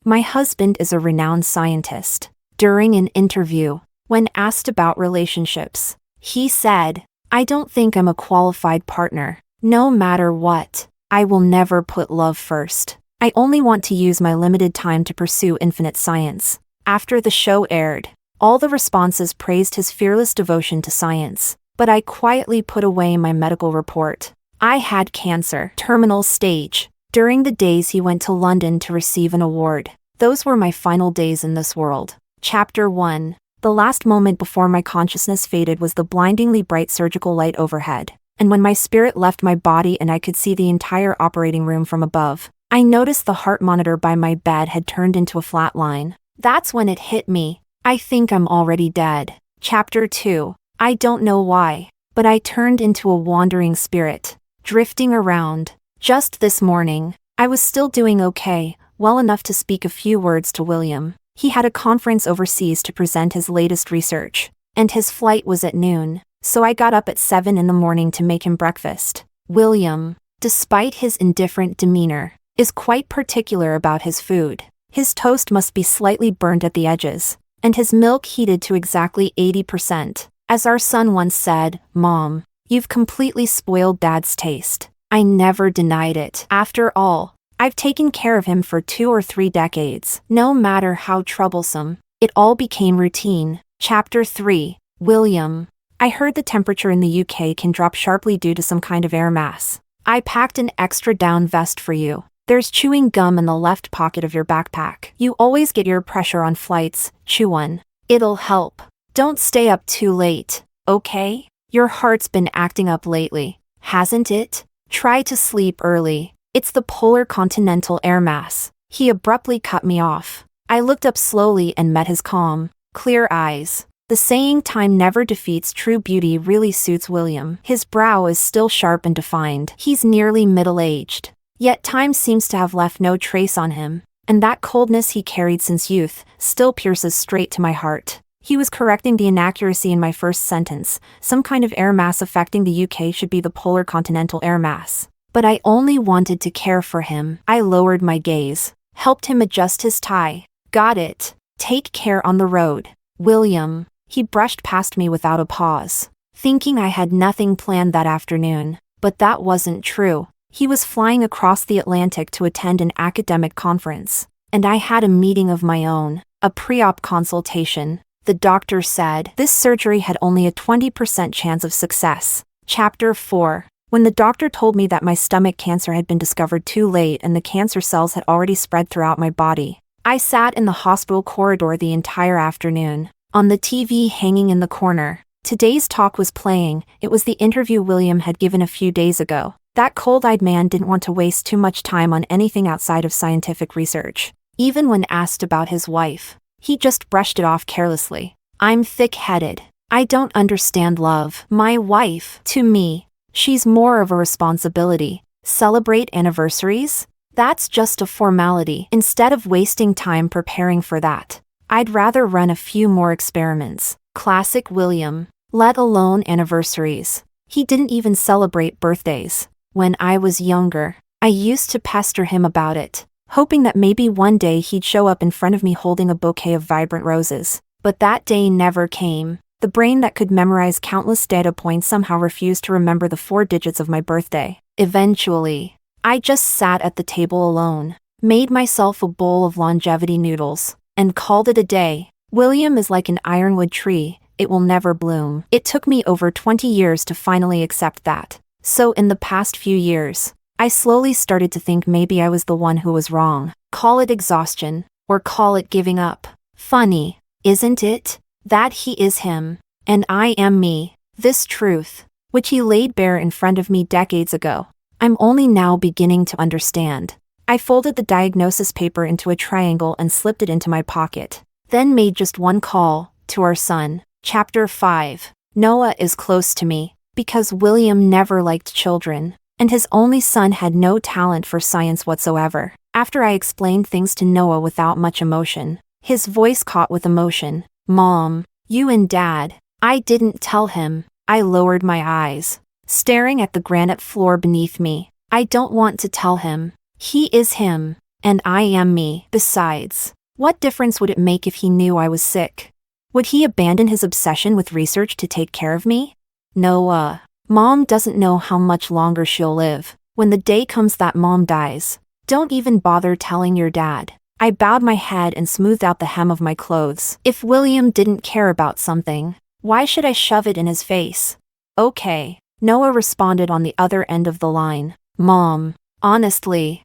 My husband is a renowned scientist. During an interview, when asked about relationships, he said, "I don't think I'm a qualified partner. No matter what, I will never put love first. I only want to use my limited time to pursue infinite science." After the show aired, all the responses praised his fearless devotion to science, but I quietly put away my medical report. I had cancer, terminal stage. During the days he went to London to receive an award, those were my final days in this world. Chapter 1. The last moment before my consciousness faded was the blindingly bright surgical light overhead, and when my spirit left my body and I could see the entire operating room from above, I noticed the heart monitor by my bed had turned into a flat line. That's when it hit me. I think I'm already dead. Chapter 2. I don't know why, but I turned into a wandering spirit, drifting around. Just this morning, I was still doing okay, well enough to speak a few words to William. He had a conference overseas to present his latest research, and his flight was at noon, so I got up at 7 in the morning to make him breakfast. William, despite his indifferent demeanor, is quite particular about his food. His toast must be slightly burnt at the edges, and his milk heated to exactly 80%. As our son once said, "Mom, you've completely spoiled Dad's taste." I never denied it. After all, I've taken care of him for 2 or 3 decades. No matter how troublesome, it all became routine. Chapter 3. William. I heard the temperature in the UK can drop sharply due to some kind of air mass. I packed an extra down vest for you. There's chewing gum in the left pocket of your backpack. You always get your pressure on flights, chew one. It'll help. Don't stay up too late, okay? Your heart's been acting up lately, hasn't it? Try to sleep early. It's the polar continental air mass. He abruptly cut me off. I looked up slowly and met his calm, clear eyes. The saying time never defeats true beauty really suits William. His brow is still sharp and defined. He's nearly middle-aged. Yet time seems to have left no trace on him, and that coldness he carried since youth still pierces straight to my heart. He was correcting the inaccuracy in my first sentence. Some kind of air mass affecting the UK should be the polar continental air mass. But I only wanted to care for him. I lowered my gaze, helped him adjust his tie. Got it. Take care on the road, William. He brushed past me without a pause, thinking I had nothing planned that afternoon. But that wasn't true. He was flying across the Atlantic to attend an academic conference, and I had a meeting of my own, a pre-op consultation. The doctor said this surgery had only a 20% chance of success. Chapter 4. When the doctor told me that my stomach cancer had been discovered too late and the cancer cells had already spread throughout my body, I sat in the hospital corridor the entire afternoon. On the TV hanging in the corner, today's talk was playing. It was the interview William had given a few days ago. That cold-eyed man didn't want to waste too much time on anything outside of scientific research. Even when asked about his wife, he just brushed it off carelessly. I'm thick-headed. I don't understand love. My wife, to me, she's more of a responsibility. Celebrate anniversaries? That's just a formality. Instead of wasting time preparing for that, I'd rather run a few more experiments. Classic William. Let alone anniversaries. He didn't even celebrate birthdays. When I was younger, I used to pester him about it, hoping that maybe one day he'd show up in front of me holding a bouquet of vibrant roses. But that day never came. The brain that could memorize countless data points somehow refused to remember the 4 digits of my birthday. Eventually, I just sat at the table alone, made myself a bowl of longevity noodles, and called it a day. William is like an ironwood tree, it will never bloom. It took me over 20 years to finally accept that. So in the past few years, I slowly started to think maybe I was the one who was wrong. Call it exhaustion, or call it giving up. Funny, isn't it? That he is him, and I am me. This truth, which he laid bare in front of me decades ago, I'm only now beginning to understand. I folded the diagnosis paper into a triangle and slipped it into my pocket, then made just one call, to our son. Chapter 5. Noah is close to me, because William never liked children, and his only son had no talent for science whatsoever. After I explained things to Noah without much emotion, his voice caught with emotion. Mom, you and Dad. I didn't tell him. I lowered my eyes, staring at the granite floor beneath me. I don't want to tell him. He is him, And I am me. Besides, what difference would it make if he knew I was sick? Would he abandon his obsession with research to take care of me? No, Mom doesn't know how much longer she'll live. When the day comes that Mom dies, don't even bother telling your dad. I bowed my head and smoothed out the hem of my clothes. If William didn't care about something, why should I shove it in his face? Okay, Noah responded on the other end of the line. Mom, honestly,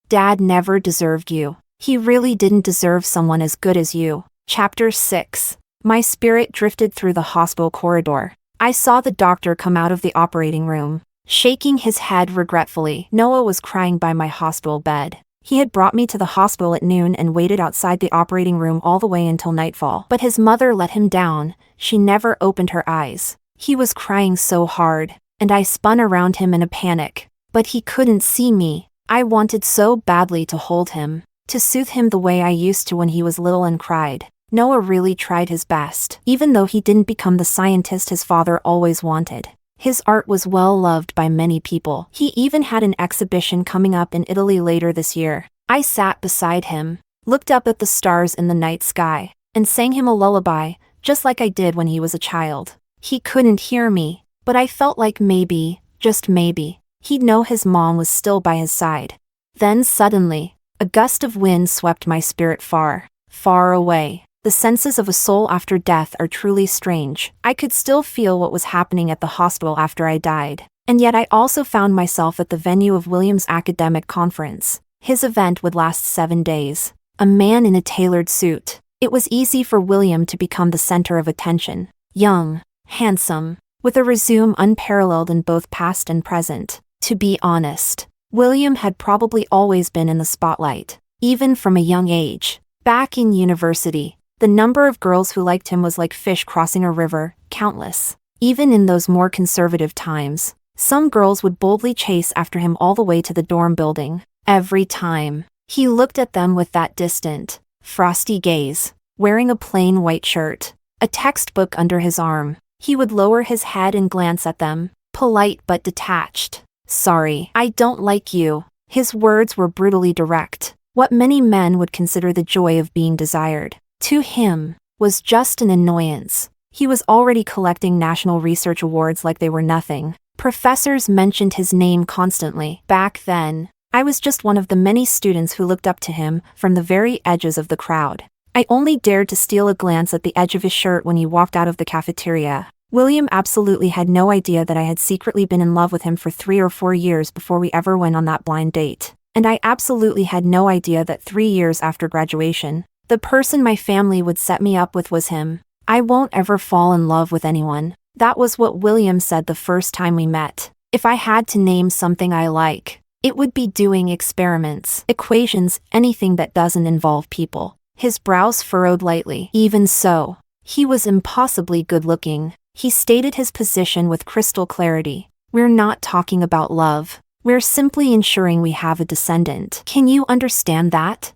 Dad never deserved you. He really didn't deserve someone as good as you. Chapter 6. My spirit drifted through the hospital corridor. I saw the doctor come out of the operating room, shaking his head regretfully. Noah was crying by my hospital bed. He had brought me to the hospital at noon and waited outside the operating room all the way until nightfall. But his mother let him down. She never opened her eyes. He was crying so hard, and I spun around him in a panic. But he couldn't see me. I wanted so badly to hold him, to soothe him the way I used to when he was little and cried. Noah really tried his best, even though he didn't become the scientist his father always wanted. His art was well loved by many people. He even had an exhibition coming up in Italy later this year. I sat beside him, looked up at the stars in the night sky, and sang him a lullaby, just like I did when he was a child. He couldn't hear me, but I felt like maybe, just maybe, he'd know his mom was still by his side. Then suddenly, a gust of wind swept my spirit far, far away. The senses of a soul after death are truly strange. I could still feel what was happening at the hospital after I died. And yet I also found myself at the venue of William's academic conference. His event would last 7 days. A man in a tailored suit. It was easy for William to become the center of attention. Young, handsome, with a resume unparalleled in both past and present. To be honest, William had probably always been in the spotlight, even from a young age. Back in university, the number of girls who liked him was like fish crossing a river, countless. Even in those more conservative times, some girls would boldly chase after him all the way to the dorm building. Every time, he looked at them with that distant, frosty gaze, wearing a plain white shirt, a textbook under his arm. He would lower his head and glance at them, polite but detached. Sorry, I don't like you. His words were brutally direct. What many men would consider the joy of being desired, to him, was just an annoyance. He was already collecting national research awards like they were nothing. Professors mentioned his name constantly. Back then, I was just one of the many students who looked up to him from the very edges of the crowd. I only dared to steal a glance at the edge of his shirt when he walked out of the cafeteria. William absolutely had no idea that I had secretly been in love with him for 3 or 4 years before we ever went on that blind date. And I absolutely had no idea that 3 years after graduation, the person my family would set me up with was him. I won't ever fall in love with anyone. That was what William said the first time we met. If I had to name something I like, it would be doing experiments, equations, anything that doesn't involve people. His brows furrowed lightly. Even so, he was impossibly good-looking. He stated his position with crystal clarity. We're not talking about love. We're simply ensuring we have a descendant. Can you understand that?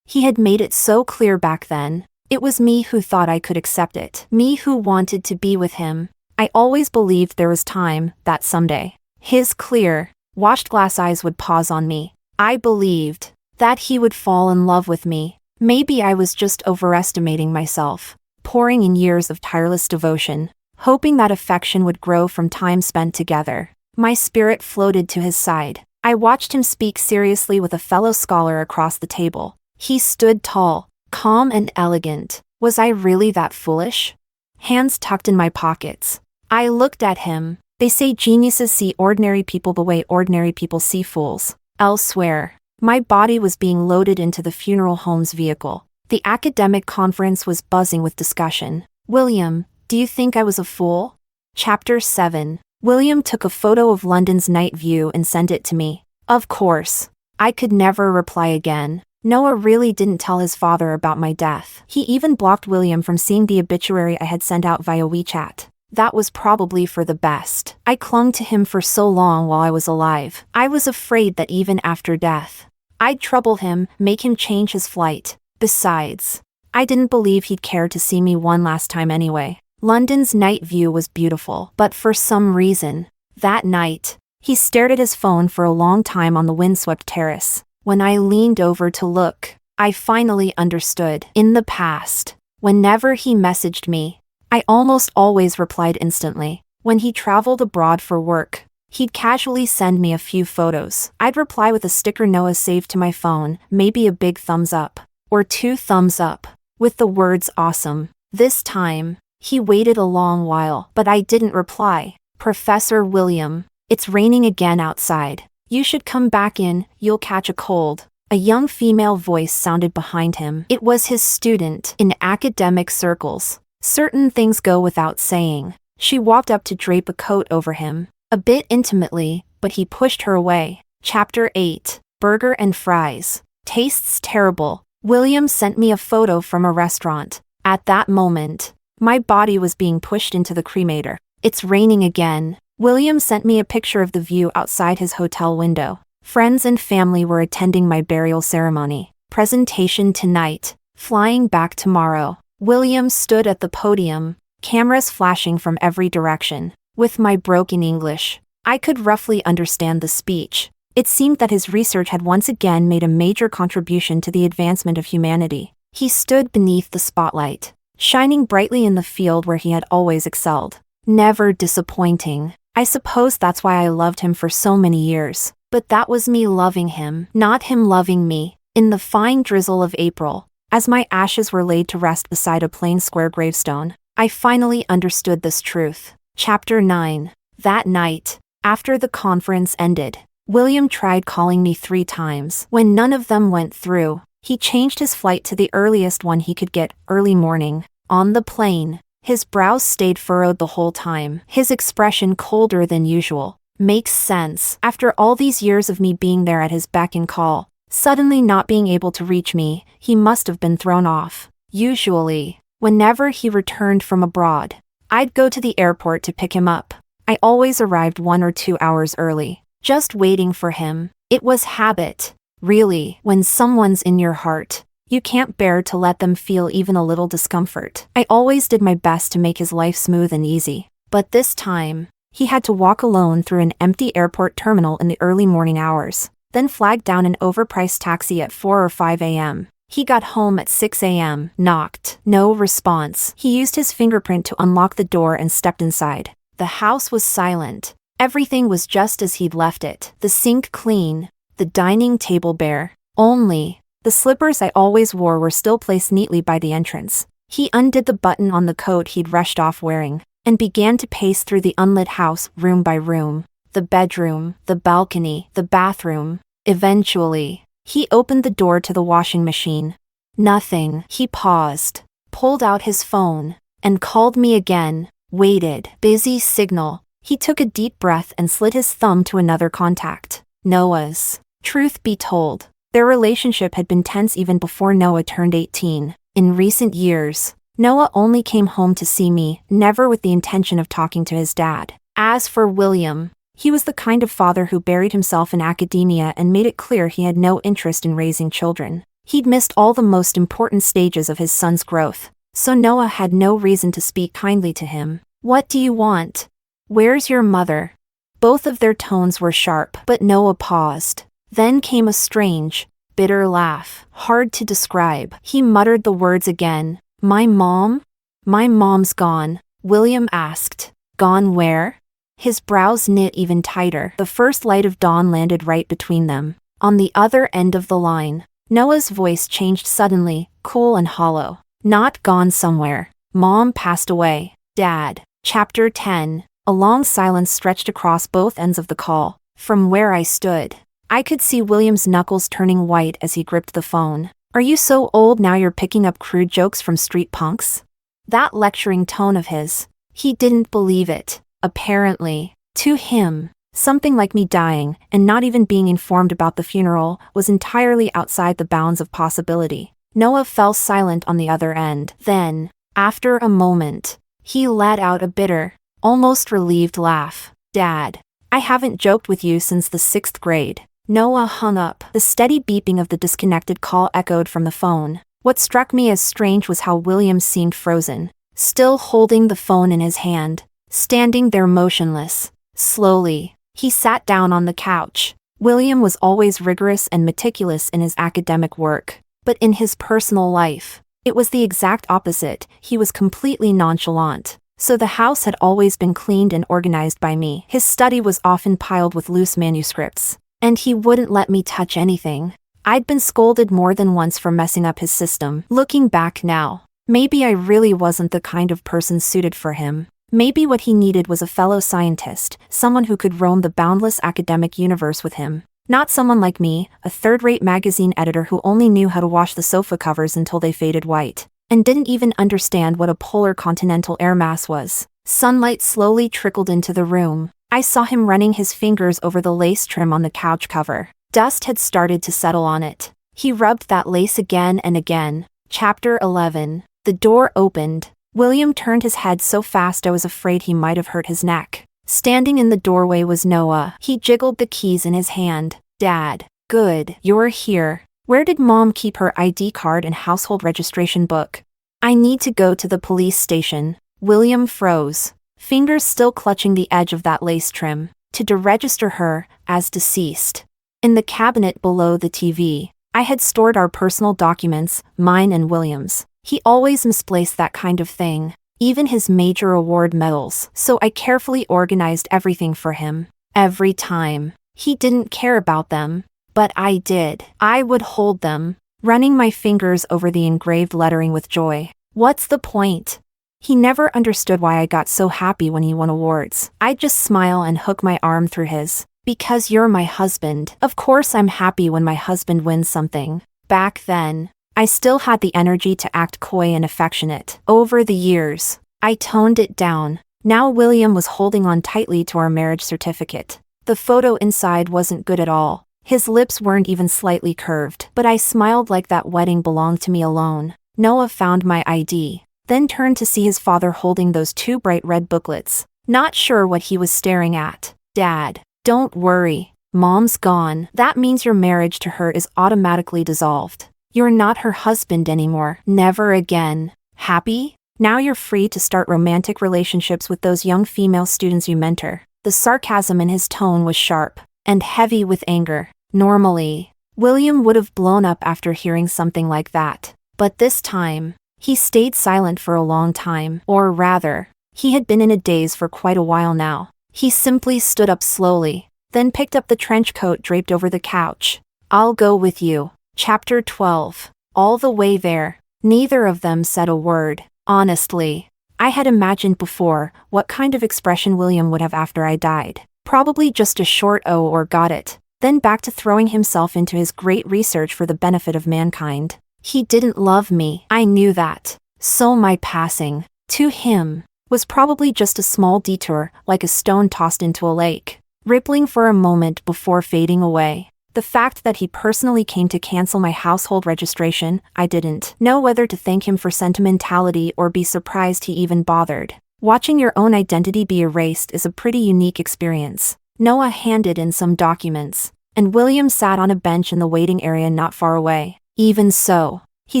He had made it so clear back then. It was me who thought I could accept it. Me who wanted to be with him. I always believed there was time, that someday. His clear, washed glass eyes would pause on me. I believed that he would fall in love with me. Maybe I was just overestimating myself, pouring in years of tireless devotion, hoping that affection would grow from time spent together. My spirit floated to his side. I watched him speak seriously with a fellow scholar across the table. He stood tall, calm and elegant. Was I really that foolish? Hands tucked in my pockets. I looked at him. They say geniuses see ordinary people the way ordinary people see fools. Elsewhere, my body was being loaded into the funeral home's vehicle. The academic conference was buzzing with discussion. William, do you think I was a fool? Chapter 7. William took a photo of London's night view and sent it to me. Of course. I could never reply again. Noah really didn't tell his father about my death. He even blocked William from seeing the obituary I had sent out via WeChat. That was probably for the best. I clung to him for so long while I was alive. I was afraid that even after death, I'd trouble him, make him change his flight. Besides, I didn't believe he'd care to see me one last time anyway. London's night view was beautiful, but for some reason, that night, he stared at his phone for a long time on the windswept terrace. When I leaned over to look, I finally understood. In the past, whenever he messaged me, I almost always replied instantly. When he traveled abroad for work, he'd casually send me a few photos. I'd reply with a sticker Noah saved to my phone, maybe a big thumbs up, or 2 thumbs up, with the words awesome. This time, he waited a long while, but I didn't reply. Professor William, it's raining again outside. You should come back in, you'll catch a cold. A young female voice sounded behind him. It was his student. In academic circles, certain things go without saying. She walked up to drape a coat over him, a bit intimately, but he pushed her away. Chapter 8. Burger and fries. Tastes terrible. William sent me a photo from a restaurant. At that moment, my body was being pushed into the cremator. It's raining again. William sent me a picture of the view outside his hotel window. Friends and family were attending my burial ceremony. Presentation tonight. Flying back tomorrow. William stood at the podium, cameras flashing from every direction. With my broken English, I could roughly understand the speech. It seemed that his research had once again made a major contribution to the advancement of humanity. He stood beneath the spotlight, shining brightly in the field where he had always excelled. Never disappointing. I suppose that's why I loved him for so many years. But that was me loving him, not him loving me. In the fine drizzle of April, as my ashes were laid to rest beside a plain square gravestone, I finally understood this truth. Chapter 9. That night, after the conference ended, William tried calling me 3 times. When none of them went through, he changed his flight to the earliest one he could get, early morning. On the plane, his brows stayed furrowed the whole time, his expression colder than usual. Makes sense. After all these years of me being there at his beck and call, suddenly not being able to reach me, he must have been thrown off. Usually, whenever he returned from abroad, I'd go to the airport to pick him up. I always arrived 1 or 2 hours early, just waiting for him. It was habit. Really, when someone's in your heart, you can't bear to let them feel even a little discomfort. I always did my best to make his life smooth and easy. But this time, he had to walk alone through an empty airport terminal in the early morning hours, then flag down an overpriced taxi at 4 or 5 a.m. He got home at 6 a.m., knocked. No response. He used his fingerprint to unlock the door and stepped inside. The house was silent. Everything was just as he'd left it. The sink clean, the dining table bare. Only, the slippers I always wore were still placed neatly by the entrance. He undid the button on the coat he'd rushed off wearing, and began to pace through the unlit house, room by room. The bedroom, the balcony, the bathroom. Eventually, he opened the door to the washing machine. Nothing. He paused, pulled out his phone, and called me again. Waited. Busy signal. He took a deep breath and slid his thumb to another contact. Noah's. Truth be told, their relationship had been tense even before Noah turned 18. In recent years, Noah only came home to see me, never with the intention of talking to his dad. As for William, he was the kind of father who buried himself in academia and made it clear he had no interest in raising children. He'd missed all the most important stages of his son's growth, so Noah had no reason to speak kindly to him. What do you want? Where's your mother? Both of their tones were sharp, but Noah paused. Then came a strange, bitter laugh, hard to describe. He muttered the words again. My mom? My mom's gone, William asked. Gone where? His brows knit even tighter. The first light of dawn landed right between them. On the other end of the line, Noah's voice changed suddenly, cool and hollow. Not gone somewhere. Mom passed away. Dad. Chapter 10. A long silence stretched across both ends of the call. From where I stood, I could see William's knuckles turning white as he gripped the phone. Are you so old now you're picking up crude jokes from street punks? That lecturing tone of his. He didn't believe it. Apparently, to him, something like me dying and not even being informed about the funeral was entirely outside the bounds of possibility. Noah fell silent on the other end. Then, after a moment, he let out a bitter, almost relieved laugh. Dad, I haven't joked with you since the 6th grade. Noah hung up. The steady beeping of the disconnected call echoed from the phone. What struck me as strange was how William seemed frozen, still holding the phone in his hand, standing there motionless. Slowly, he sat down on the couch, William was always rigorous and meticulous in his academic work, but in his personal life, it was the exact opposite. He was completely nonchalant. So the house had always been cleaned and organized by me. His study was often piled with loose manuscripts, and he wouldn't let me touch anything. I'd been scolded more than once for messing up his system. Looking back now, maybe I really wasn't the kind of person suited for him. Maybe what he needed was a fellow scientist, someone who could roam the boundless academic universe with him. Not someone like me, a third-rate magazine editor who only knew how to wash the sofa covers until they faded white, and didn't even understand what a polar continental air mass was. Sunlight slowly trickled into the room. I saw him running his fingers over the lace trim on the couch cover. Dust had started to settle on it. He rubbed that lace again and again. Chapter 11. The door opened. William turned his head so fast I was afraid he might have hurt his neck. Standing in the doorway was Noah. He jiggled the keys in his hand. Dad. Good. You're here. Where did Mom keep her ID card and household registration book? I need to go to the police station. William froze, fingers still clutching the edge of that lace trim, to deregister her as deceased. In the cabinet below the TV, I had stored our personal documents, mine and William's. He always misplaced that kind of thing, even his major award medals, so I carefully organized everything for him. Every time. He didn't care about them, but I did. I would hold them, running my fingers over the engraved lettering with joy. What's the point? He never understood why I got so happy when he won awards. I'd just smile and hook my arm through his. Because you're my husband. Of course I'm happy when my husband wins something. Back then, I still had the energy to act coy and affectionate. Over the years, I toned it down. Now William was holding on tightly to our marriage certificate. The photo inside wasn't good at all. His lips weren't even slightly curved, but I smiled like that wedding belonged to me alone. Noah found my ID, then turned to see his father holding those two bright red booklets. Not sure what he was staring at. Dad, don't worry. Mom's gone. That means your marriage to her is automatically dissolved. You're not her husband anymore. Never again. Happy? Now you're free to start romantic relationships with those young female students you mentor. The sarcasm in his tone was sharp and heavy with anger. Normally, William would have blown up after hearing something like that. But this time, he stayed silent for a long time. Or rather, he had been in a daze for quite a while now. He simply stood up slowly, then picked up the trench coat draped over the couch. I'll go with you. Chapter 12. All the way there, neither of them said a word. Honestly, I had imagined before what kind of expression William would have after I died. Probably just a short "oh" or "got it," then back to throwing himself into his great research for the benefit of mankind. He didn't love me. I knew that. So my passing, to him, was probably just a small detour, like a stone tossed into a lake, rippling for a moment before fading away. The fact that he personally came to cancel my household registration, I didn't know whether to thank him for sentimentality or be surprised he even bothered. Watching your own identity be erased is a pretty unique experience. Noah handed in some documents, and William sat on a bench in the waiting area not far away. Even so, he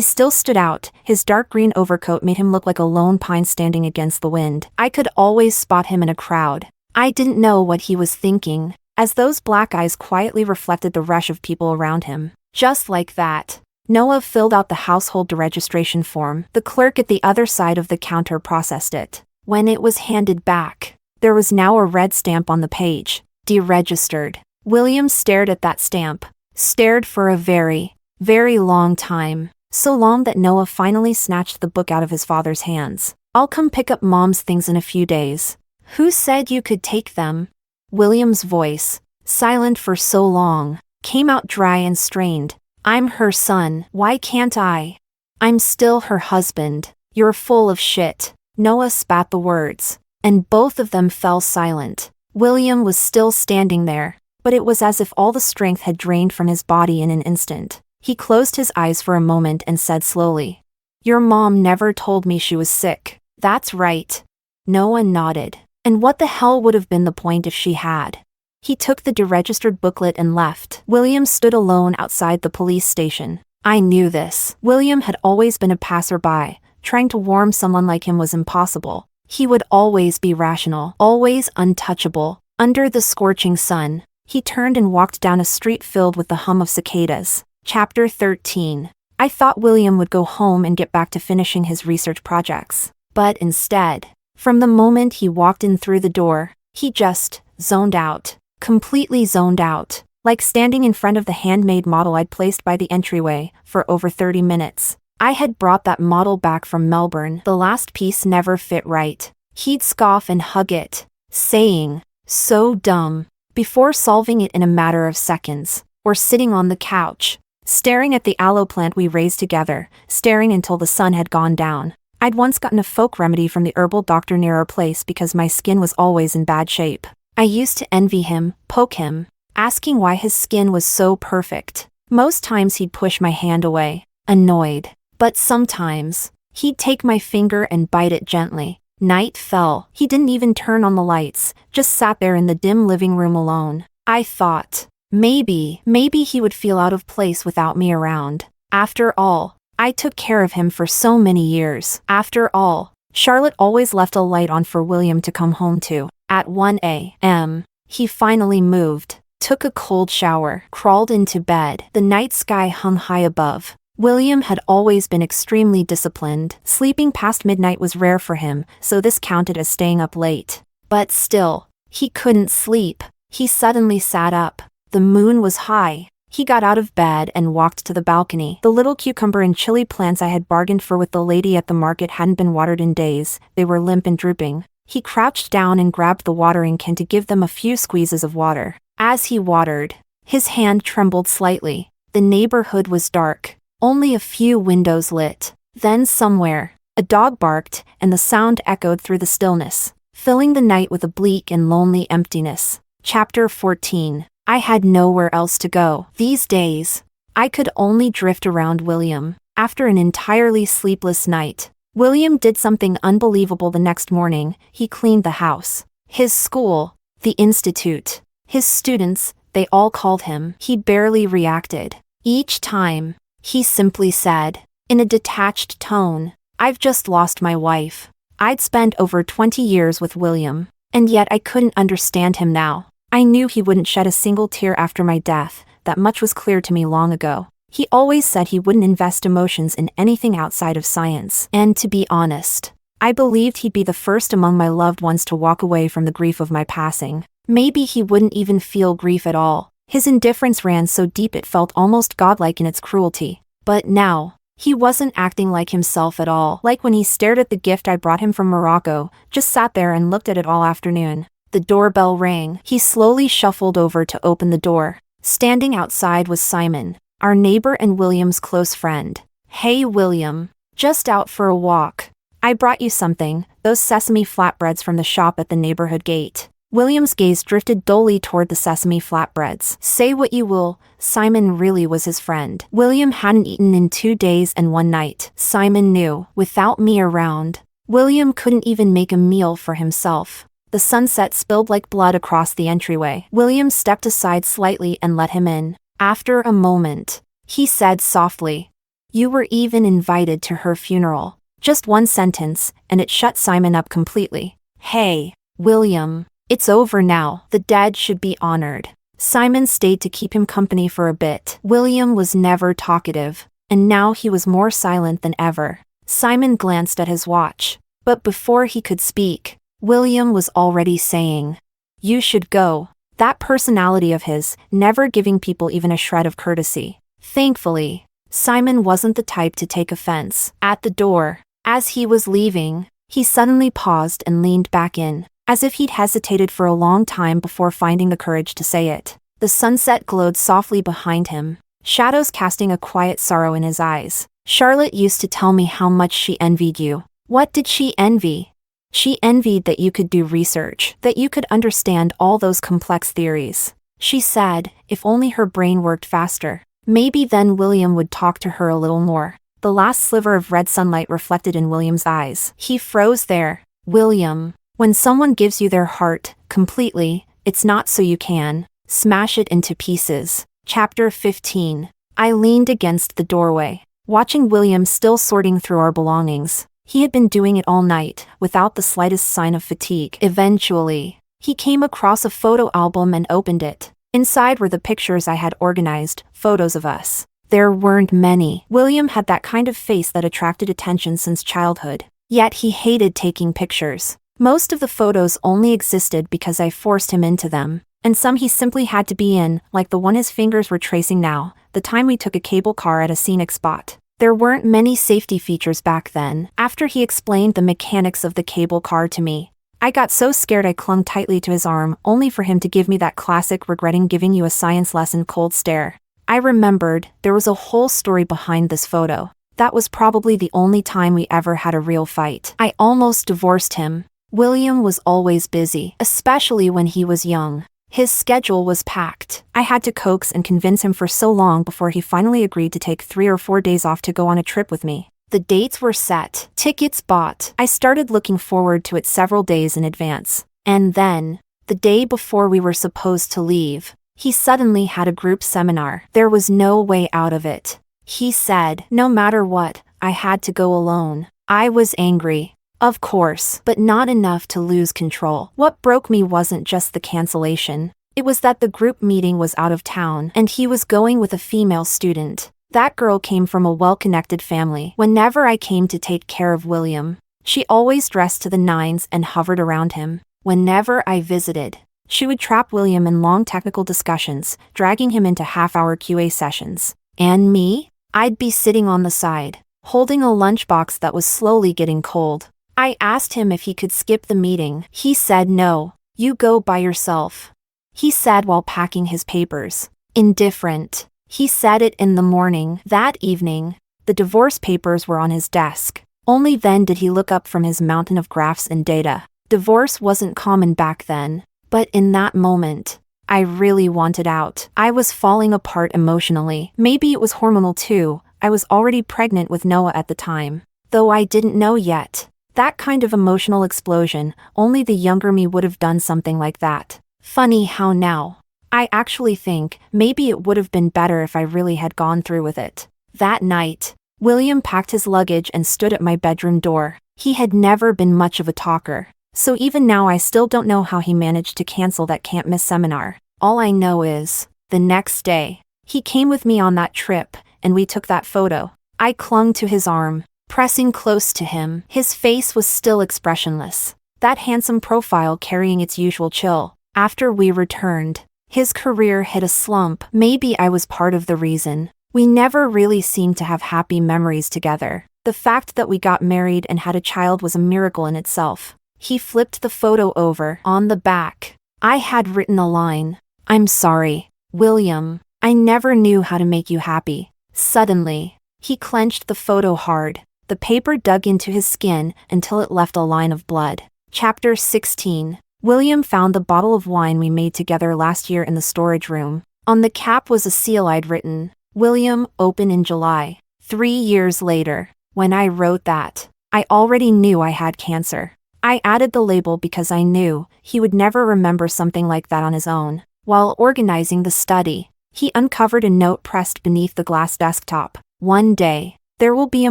still stood out. His dark green overcoat made him look like a lone pine standing against the wind. I could always spot him in a crowd. I didn't know what he was thinking, as those black eyes quietly reflected the rush of people around him. Just like that, Noah filled out the household deregistration form. The clerk at the other side of the counter processed it. When it was handed back, there was now a red stamp on the page. Deregistered. William stared at that stamp. Stared for a very, very long time. So long that Noah finally snatched the book out of his father's hands. I'll come pick up Mom's things in a few days. Who said you could take them? William's voice, silent for so long, came out dry and strained. I'm her son. Why can't I? I'm still her husband. You're full of shit. Noah spat the words, and both of them fell silent. William was still standing there, but it was as if all the strength had drained from his body in an instant. He closed his eyes for a moment and said slowly, Your mom never told me she was sick. That's right. Noah nodded. And what the hell would have been the point if she had? He took the deregistered booklet and left. William stood alone outside the police station. I knew this. William had always been a passerby. Trying to warm someone like him was impossible. He would always be rational, always untouchable. Under the scorching sun, he turned and walked down a street filled with the hum of cicadas. Chapter 13. I thought William would go home and get back to finishing his research projects. But instead, from the moment he walked in through the door, he just zoned out. Completely zoned out. Like standing in front of the handmade model I'd placed by the entryway for over 30 minutes. I had brought that model back from Melbourne. The last piece never fit right. He'd scoff and hug it, saying, "So dumb," before solving it in a matter of seconds. Or sitting on the couch, staring at the aloe plant we raised together, staring until the sun had gone down. I'd once gotten a folk remedy from the herbal doctor near our place because my skin was always in bad shape. I used to envy him, poke him, asking why his skin was so perfect. Most times he'd push my hand away, annoyed. But sometimes, he'd take my finger and bite it gently. Night fell. He didn't even turn on the lights, just sat there in the dim living room alone. I thought, maybe he would feel out of place without me around. After all, I took care of him for so many years. After all, Charlotte always left a light on for William to come home to. At 1 a.m., he finally moved, took a cold shower, crawled into bed. The night sky hung high above. William had always been extremely disciplined. Sleeping past midnight was rare for him, so this counted as staying up late. But still, he couldn't sleep. He suddenly sat up. The moon was high. He got out of bed and walked to the balcony. The little cucumber and chili plants I had bargained for with the lady at the market hadn't been watered in days. They were limp and drooping. He crouched down and grabbed the watering can to give them a few squeezes of water. As he watered, his hand trembled slightly. The neighborhood was dark. Only a few windows lit. Then somewhere, a dog barked, and the sound echoed through the stillness, filling the night with a bleak and lonely emptiness. Chapter 14. I had nowhere else to go. These days, I could only drift around William. After an entirely sleepless night, William did something unbelievable the next morning. He cleaned the house. His school, the institute, his students, they all called him. He barely reacted. Each time, he simply said, in a detached tone, "I've just lost my wife." I'd spent over 20 years with William, and yet I couldn't understand him now. I knew he wouldn't shed a single tear after my death. That much was clear to me long ago. He always said he wouldn't invest emotions in anything outside of science. And to be honest, I believed he'd be the first among my loved ones to walk away from the grief of my passing. Maybe he wouldn't even feel grief at all. His indifference ran so deep it felt almost godlike in its cruelty. But now, he wasn't acting like himself at all. Like when he stared at the gift I brought him from Morocco, just sat there and looked at it all afternoon. The doorbell rang. He slowly shuffled over to open the door. Standing outside was Simon, our neighbor and William's close friend. "Hey William, just out for a walk. I brought you something, those sesame flatbreads from the shop at the neighborhood gate." William's gaze drifted dully toward the sesame flatbreads. Say what you will, Simon really was his friend. William hadn't eaten in 2 days and 1 night. Simon knew, without me around, William couldn't even make a meal for himself. The sunset spilled like blood across the entryway. William stepped aside slightly and let him in. After a moment, he said softly, "You were even invited to her funeral." Just one sentence, and it shut Simon up completely. "Hey, William. It's over now. The dead should be honored." Simon stayed to keep him company for a bit. William was never talkative, and now he was more silent than ever. Simon glanced at his watch, but before he could speak, William was already saying, "You should go." That personality of his, never giving people even a shred of courtesy. Thankfully, Simon wasn't the type to take offense. At the door, as he was leaving, he suddenly paused and leaned back in, as if he'd hesitated for a long time before finding the courage to say it. The sunset glowed softly behind him, shadows casting a quiet sorrow in his eyes. "Charlotte used to tell me how much she envied you." What did she envy? She envied that you could do research, that you could understand all those complex theories. She said, if only her brain worked faster, maybe then William would talk to her a little more. The last sliver of red sunlight reflected in William's eyes. He froze there. "William, when someone gives you their heart, completely, it's not so you can smash it into pieces." Chapter 15. I leaned against the doorway, watching William still sorting through our belongings. He had been doing it all night, without the slightest sign of fatigue. Eventually, he came across a photo album and opened it. Inside were the pictures I had organized, photos of us. There weren't many. William had that kind of face that attracted attention since childhood. Yet he hated taking pictures. Most of the photos only existed because I forced him into them. And some he simply had to be in, like the one his fingers were tracing now, the time we took a cable car at a scenic spot. There weren't many safety features back then. After he explained the mechanics of the cable car to me, I got so scared I clung tightly to his arm, only for him to give me that classic regretting giving you a science lesson cold stare. I remembered there was a whole story behind this photo. That was probably the only time we ever had a real fight. I almost divorced him. William was always busy, especially when he was young. His schedule was packed. I had to coax and convince him for so long before he finally agreed to take 3 or 4 days off to go on a trip with me. The dates were set, tickets bought. I started looking forward to it several days in advance. And then, the day before we were supposed to leave, he suddenly had a group seminar. There was no way out of it. He said, no matter what, I had to go alone. I was angry. Of course, but not enough to lose control. What broke me wasn't just the cancellation. It was that the group meeting was out of town, and he was going with a female student. That girl came from a well-connected family. Whenever I came to take care of William, she always dressed to the nines and hovered around him. Whenever I visited, she would trap William in long technical discussions, dragging him into half-hour QA sessions. And me? I'd be sitting on the side, holding a lunchbox that was slowly getting cold. I asked him if he could skip the meeting. He said no. You go by yourself, he said while packing his papers. Indifferent. He said it in the morning. That evening, the divorce papers were on his desk. Only then did he look up from his mountain of graphs and data. Divorce wasn't common back then. But in that moment, I really wanted out. I was falling apart emotionally. Maybe it was hormonal too. I was already pregnant with Noah at the time. Though I didn't know yet. That kind of emotional explosion, only the younger me would have done something like that. Funny how now, I actually think maybe it would have been better if I really had gone through with it. That night, William packed his luggage and stood at my bedroom door. He had never been much of a talker. So even now I still don't know how he managed to cancel that can't-miss seminar. All I know is, the next day, he came with me on that trip, and we took that photo. I clung to his arm, pressing close to him. His face was still expressionless, that handsome profile carrying its usual chill. After we returned, his career hit a slump. Maybe I was part of the reason. We never really seemed to have happy memories together. The fact that we got married and had a child was a miracle in itself. He flipped the photo over. On the back, I had written a line. I'm sorry, William. I never knew how to make you happy. Suddenly, he clenched the photo hard. The paper dug into his skin until it left a line of blood. Chapter 16. William found the bottle of wine we made together last year in the storage room. On the cap was a seal I'd written, William, open in July. 3 years later, when I wrote that, I already knew I had cancer. I added the label because I knew he would never remember something like that on his own. While organizing the study, he uncovered a note pressed beneath the glass desktop. One day, there will be a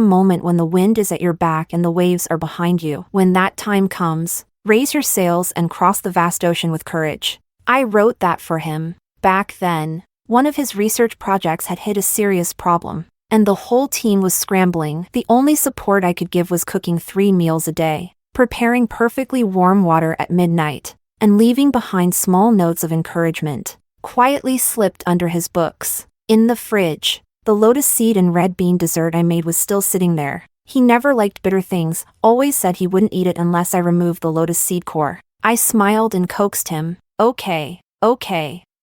moment when the wind is at your back and the waves are behind you. When that time comes, raise your sails and cross the vast ocean with courage. I wrote that for him. Back then, one of his research projects had hit a serious problem, and the whole team was scrambling. The only support I could give was cooking 3 meals a day, preparing perfectly warm water at midnight, and leaving behind small notes of encouragement, quietly slipped under his books. In the fridge, the lotus seed and red bean dessert I made was still sitting there. He never liked bitter things, always said he wouldn't eat it unless I removed the lotus seed core. I smiled and coaxed him. Okay,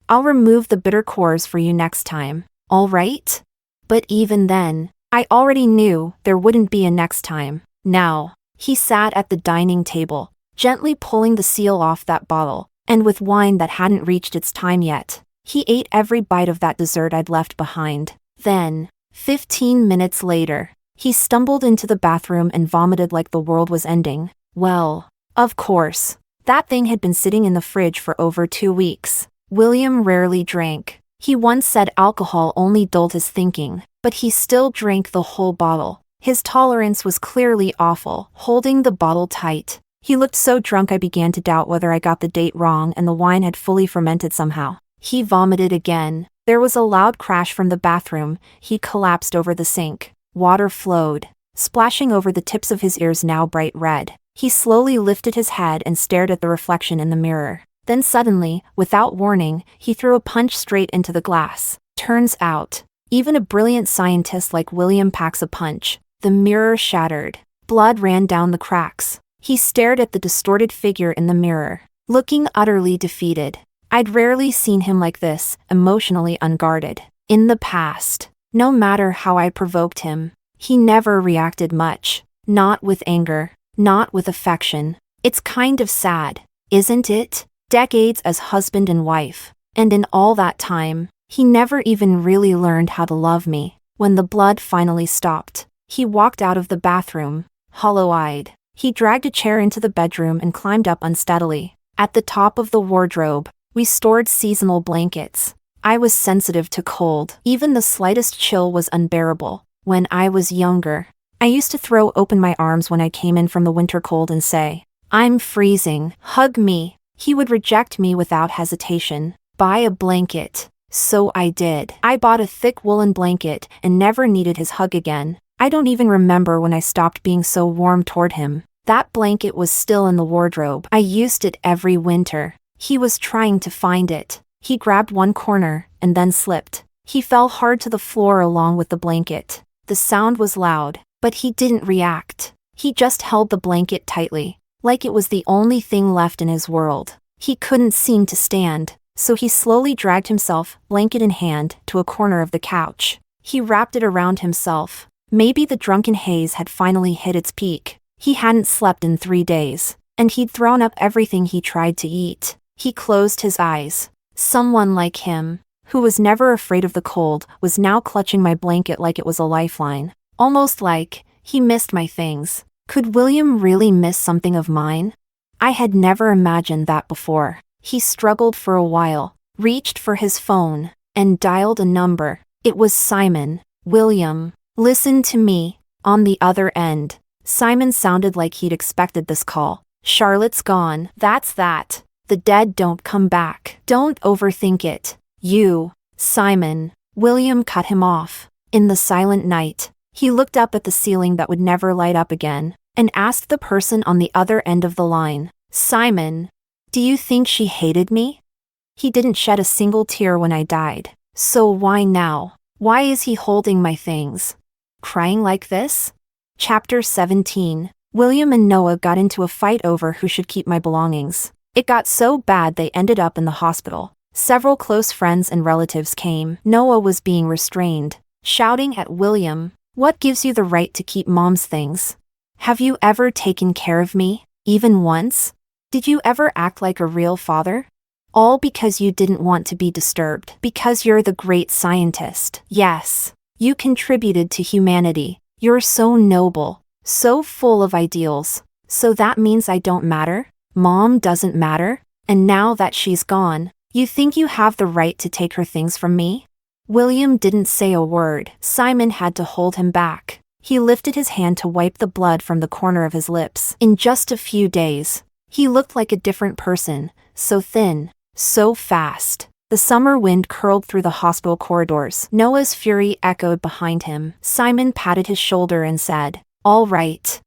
I'll remove the bitter cores for you next time, all right? But even then, I already knew there wouldn't be a next time. Now, he sat at the dining table, gently pulling the seal off that bottle, and with wine that hadn't reached its time yet. He ate every bite of that dessert I'd left behind. Then, 15 minutes later, he stumbled into the bathroom and vomited like the world was ending. Well, of course, that thing had been sitting in the fridge for over 2 weeks. William rarely drank. He once said alcohol only dulled his thinking, but he still drank the whole bottle. His tolerance was clearly awful. Holding the bottle tight, he looked so drunk I began to doubt whether I got the date wrong and the wine had fully fermented somehow. He vomited again. There was a loud crash from the bathroom. He collapsed over the sink. Water flowed, splashing over the tips of his ears now bright red. He slowly lifted his head and stared at the reflection in the mirror. Then suddenly, without warning, he threw a punch straight into the glass. Turns out, even a brilliant scientist like William packs a punch. The mirror shattered. Blood ran down the cracks. He stared at the distorted figure in the mirror, looking utterly defeated. I'd rarely seen him like this, emotionally unguarded. In the past, no matter how I provoked him, he never reacted much. Not with anger, not with affection. It's kind of sad, isn't it? Decades as husband and wife, and in all that time, he never even really learned how to love me. When the blood finally stopped, he walked out of the bathroom, hollow-eyed. He dragged a chair into the bedroom and climbed up unsteadily. At the top of the wardrobe, we stored seasonal blankets. I was sensitive to cold. Even the slightest chill was unbearable. When I was younger, I used to throw open my arms when I came in from the winter cold and say, "I'm freezing, hug me." He would reject me without hesitation. Buy a blanket. So I did. I bought a thick woolen blanket and never needed his hug again. I don't even remember when I stopped being so warm toward him. That blanket was still in the wardrobe. I used it every winter. He was trying to find it. He grabbed one corner and then slipped. He fell hard to the floor along with the blanket. The sound was loud, but he didn't react. He just held the blanket tightly, like it was the only thing left in his world. He couldn't seem to stand, so he slowly dragged himself, blanket in hand, to a corner of the couch. He wrapped it around himself. Maybe the drunken haze had finally hit its peak. He hadn't slept in 3 days, and he'd thrown up everything he tried to eat. He closed his eyes. Someone like him, who was never afraid of the cold, was now clutching my blanket like it was a lifeline. Almost like he missed my things. Could William really miss something of mine? I had never imagined that before. He struggled for a while, reached for his phone, and dialed a number. It was Simon. "William, listen to me." On the other end, Simon sounded like he'd expected this call. "Charlotte's gone. That's that. The dead don't come back. Don't overthink it. Simon." William cut him off. In the silent night, he looked up at the ceiling that would never light up again, and asked the person on the other end of the line, "Simon, do you think she hated me?" He didn't shed a single tear when I died. So why now? Why is he holding my things? Crying like this? Chapter 17. William and Noah got into a fight over who should keep my belongings. It got so bad they ended up in the hospital. Several close friends and relatives came. Noah was being restrained, shouting at William, "What gives you the right to keep Mom's things? Have you ever taken care of me, even once? Did you ever act like a real father? All because you didn't want to be disturbed, because you're the great scientist. Yes, you contributed to humanity. You're so noble, so full of ideals. So that means I don't matter? Mom doesn't matter? And now that she's gone, you think you have the right to take her things from me?" William didn't say a word. Simon had to hold him back. He lifted his hand to wipe the blood from the corner of his lips. In just a few days, he looked like a different person, so thin, so fast. The summer wind curled through the hospital corridors. Noah's fury echoed behind him. Simon patted his shoulder and said, all right,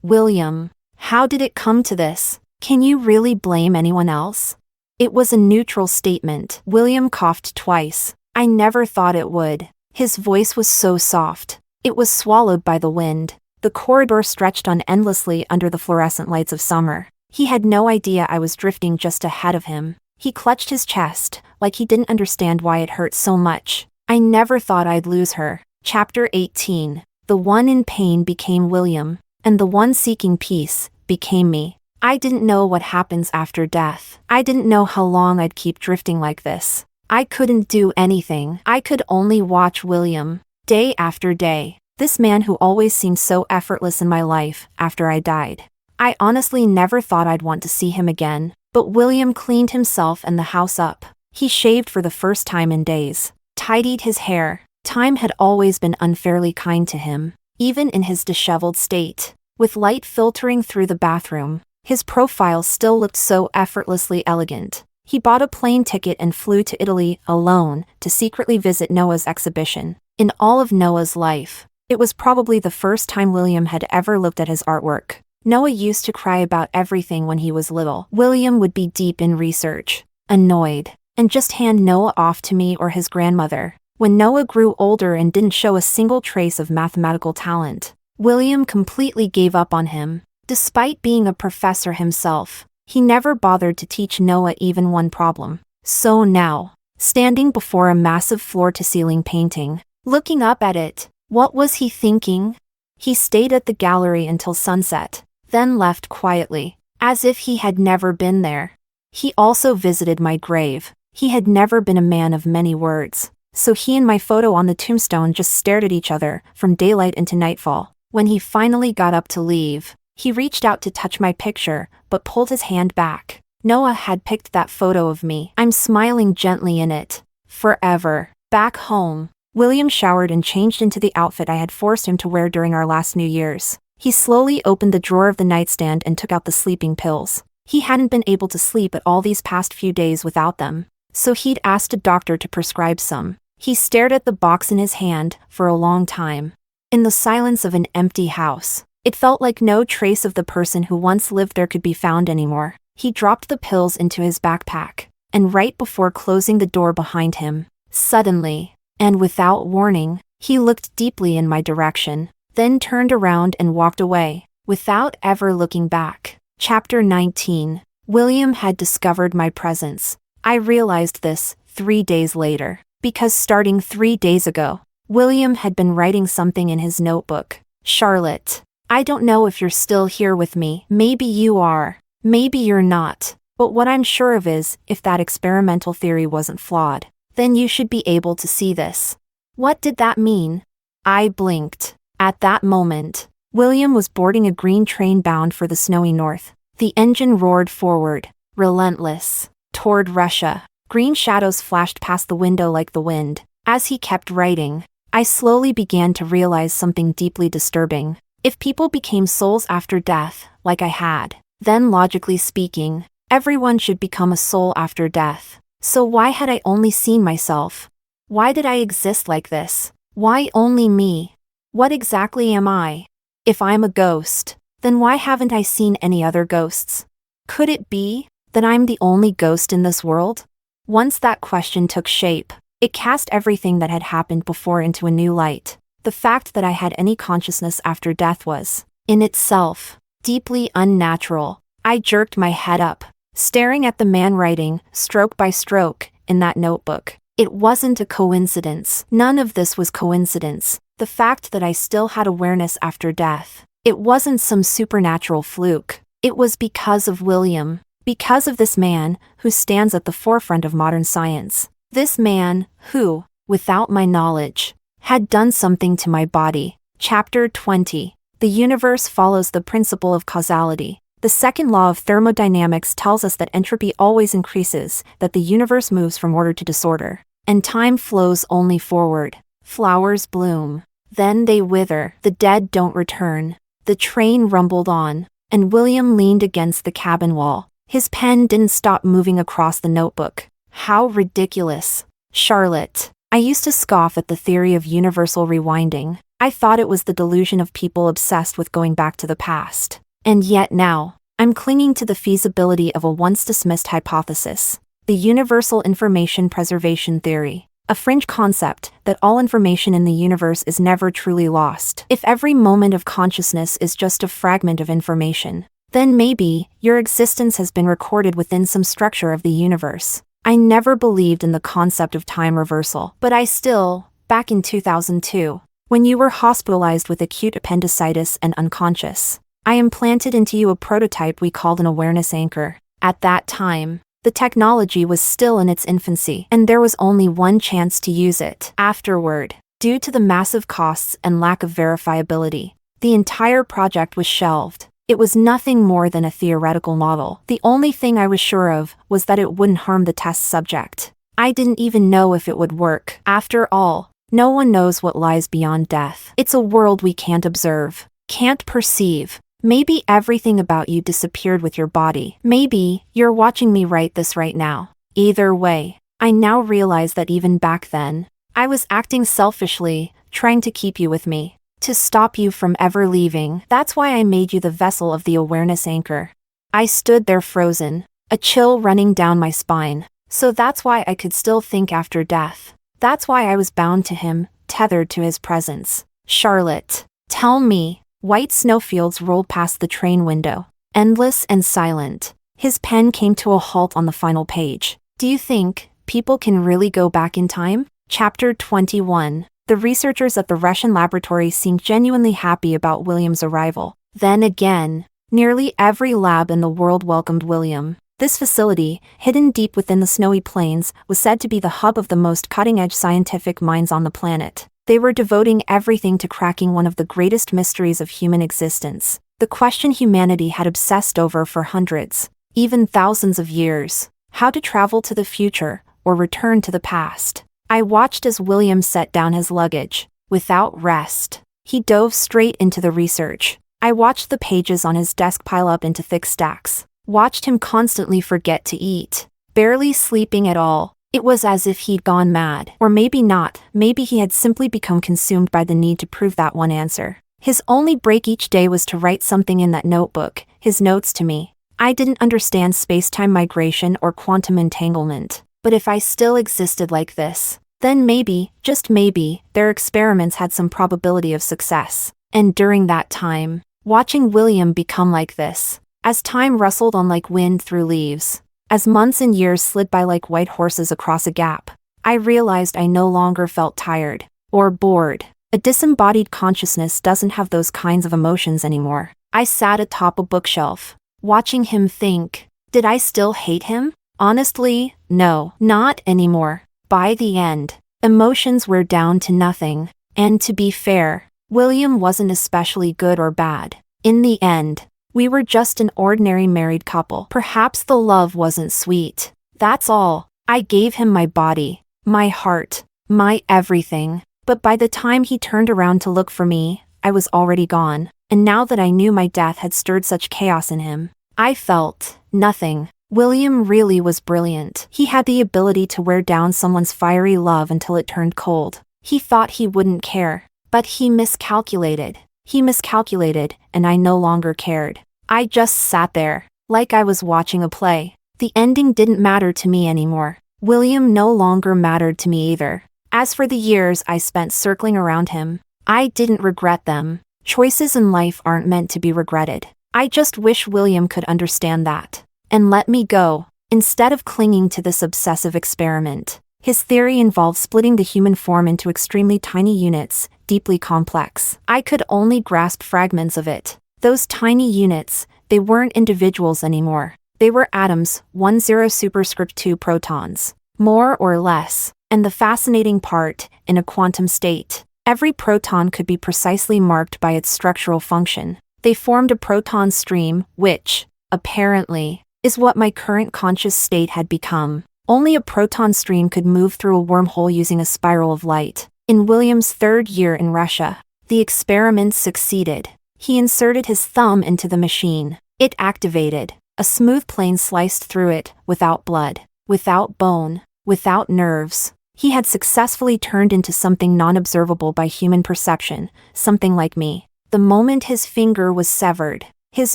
William. How did it come to this? Can you really blame anyone else?" It was a neutral statement. William coughed twice. I never thought it would. His voice was so soft. It was swallowed by the wind. The corridor stretched on endlessly under the fluorescent lights of summer. He had no idea I was drifting just ahead of him. He clutched his chest, like he didn't understand why it hurt so much. I never thought I'd lose her. Chapter 18. The one in pain became William, and the one seeking peace became me. I didn't know what happens after death. I didn't know how long I'd keep drifting like this. I couldn't do anything. I could only watch William, day after day. This man who always seemed so effortless in my life after I died. I honestly never thought I'd want to see him again. But William cleaned himself and the house up. He shaved for the first time in days, tidied his hair. Time had always been unfairly kind to him, even in his disheveled state. With light filtering through the bathroom, his profile still looked so effortlessly elegant. He bought a plane ticket and flew to Italy alone to secretly visit Noah's exhibition. In all of Noah's life, it was probably the first time William had ever looked at his artwork. Noah used to cry about everything when he was little. William would be deep in research, annoyed, and just hand Noah off to me or his grandmother. When Noah grew older and didn't show a single trace of mathematical talent, William completely gave up on him. Despite being a professor himself, he never bothered to teach Noah even one problem. So now, standing before a massive floor-to-ceiling painting, looking up at it, what was he thinking? He stayed at the gallery until sunset, then left quietly, as if he had never been there. He also visited my grave. He had never been a man of many words, so he and my photo on the tombstone just stared at each other from daylight into nightfall. When he finally got up to leave, he reached out to touch my picture, but pulled his hand back. Noah had picked that photo of me. I'm smiling gently in it. Forever. Back home, William showered and changed into the outfit I had forced him to wear during our last New Year's. He slowly opened the drawer of the nightstand and took out the sleeping pills. He hadn't been able to sleep at all these past few days without them, so he'd asked a doctor to prescribe some. He stared at the box in his hand for a long time. In the silence of an empty house, it felt like no trace of the person who once lived there could be found anymore. He dropped the pills into his backpack, and right before closing the door behind him, suddenly, and without warning, he looked deeply in my direction, then turned around and walked away, without ever looking back. Chapter 19. William had discovered my presence. I realized this 3 days later, because starting 3 days ago, William had been writing something in his notebook. Charlotte, I don't know if you're still here with me. Maybe you are. Maybe you're not. But what I'm sure of is, if that experimental theory wasn't flawed, then you should be able to see this. What did that mean? I blinked. At that moment, William was boarding a green train bound for the snowy north. The engine roared forward, relentless, toward Russia. Green shadows flashed past the window like the wind. As he kept writing, I slowly began to realize something deeply disturbing. If people became souls after death, like I had, then logically speaking, everyone should become a soul after death. So why had I only seen myself? Why did I exist like this? Why only me? What exactly am I? If I'm a ghost, then why haven't I seen any other ghosts? Could it be that I'm the only ghost in this world? Once that question took shape, it cast everything that had happened before into a new light. The fact that I had any consciousness after death was, in itself, deeply unnatural. I jerked my head up, staring at the man writing, stroke by stroke, in that notebook. It wasn't a coincidence. None of this was coincidence. The fact that I still had awareness after death, it wasn't some supernatural fluke. It was because of William. Because of this man, who stands at the forefront of modern science. This man, who, without my knowledge, had done something to my body. Chapter 20. The universe follows the principle of causality. The second law of thermodynamics tells us that entropy always increases, that the universe moves from order to disorder, and time flows only forward. Flowers bloom, then they wither. The dead don't return. The train rumbled on, and William leaned against the cabin wall. His pen didn't stop moving across the notebook. How ridiculous. Charlotte. I used to scoff at the theory of universal rewinding. I thought it was the delusion of people obsessed with going back to the past. And yet now, I'm clinging to the feasibility of a once-dismissed hypothesis. The universal information preservation theory. A fringe concept that all information in the universe is never truly lost. If every moment of consciousness is just a fragment of information, then maybe your existence has been recorded within some structure of the universe. I never believed in the concept of time reversal, but I still, back in 2002, when you were hospitalized with acute appendicitis and unconscious, I implanted into you a prototype we called an awareness anchor. At that time, the technology was still in its infancy, and there was only one chance to use it. Afterward, due to the massive costs and lack of verifiability, the entire project was shelved. It was nothing more than a theoretical model. The only thing I was sure of was that it wouldn't harm the test subject. I didn't even know if it would work. After all, no one knows what lies beyond death. It's a world we can't observe, can't perceive. Maybe everything about you disappeared with your body. Maybe you're watching me write this right now. Either way, I now realize that even back then, I was acting selfishly, trying to keep you with me, to stop you from ever leaving. That's why I made you the vessel of the awareness anchor. I stood there frozen, a chill running down my spine. So that's why I could still think after death. That's why I was bound to him, tethered to his presence. Charlotte, tell me. White snowfields rolled past the train window, endless and silent. His pen came to a halt on the final page. Do you think people can really go back in time? Chapter 21. The researchers at the Russian laboratory seemed genuinely happy about William's arrival. Then again, nearly every lab in the world welcomed William. This facility, hidden deep within the snowy plains, was said to be the hub of the most cutting-edge scientific minds on the planet. They were devoting everything to cracking one of the greatest mysteries of human existence, the question humanity had obsessed over for hundreds, even thousands of years: how to travel to the future, or return to the past. I watched as William set down his luggage. Without rest, he dove straight into the research. I watched the pages on his desk pile up into thick stacks. Watched him constantly forget to eat, barely sleeping at all. It was as if he'd gone mad. Or maybe not, maybe he had simply become consumed by the need to prove that one answer. His only break each day was to write something in that notebook, his notes to me. I didn't understand space-time migration or quantum entanglement, but if I still existed like this, then maybe, just maybe, their experiments had some probability of success. And during that time, watching William become like this, as time rustled on like wind through leaves, as months and years slid by like white horses across a gap, I realized I no longer felt tired or bored. A disembodied consciousness doesn't have those kinds of emotions anymore. I sat atop a bookshelf, watching him think. Did I still hate him? Honestly, no, not anymore. By the end, emotions were down to nothing. And to be fair, William wasn't especially good or bad. In the end, we were just an ordinary married couple. Perhaps the love wasn't sweet. That's all. I gave him my body, my heart, my everything. But by the time he turned around to look for me, I was already gone. And now that I knew my death had stirred such chaos in him, I felt nothing. William really was brilliant. He had the ability to wear down someone's fiery love until it turned cold. He thought he wouldn't care, but he miscalculated. He miscalculated, and I no longer cared. I just sat there, like I was watching a play. The ending didn't matter to me anymore. William no longer mattered to me either. As for the years I spent circling around him, I didn't regret them. Choices in life aren't meant to be regretted. I just wish William could understand that and let me go, instead of clinging to this obsessive experiment. His theory involved splitting the human form into extremely tiny units, deeply complex. I could only grasp fragments of it. Those tiny units, they weren't individuals anymore. They were atoms, 10 superscript 2 protons, more or less. And the fascinating part, in a quantum state, every proton could be precisely marked by its structural function. They formed a proton stream, which, apparently, is what my current conscious state had become. Only a proton stream could move through a wormhole using a spiral of light. In William's third year in Russia, the experiment succeeded. He inserted his thumb into the machine. It activated. A smooth plane sliced through it, without blood, without bone, without nerves. He had successfully turned into something non-observable by human perception, something like me. The moment his finger was severed, his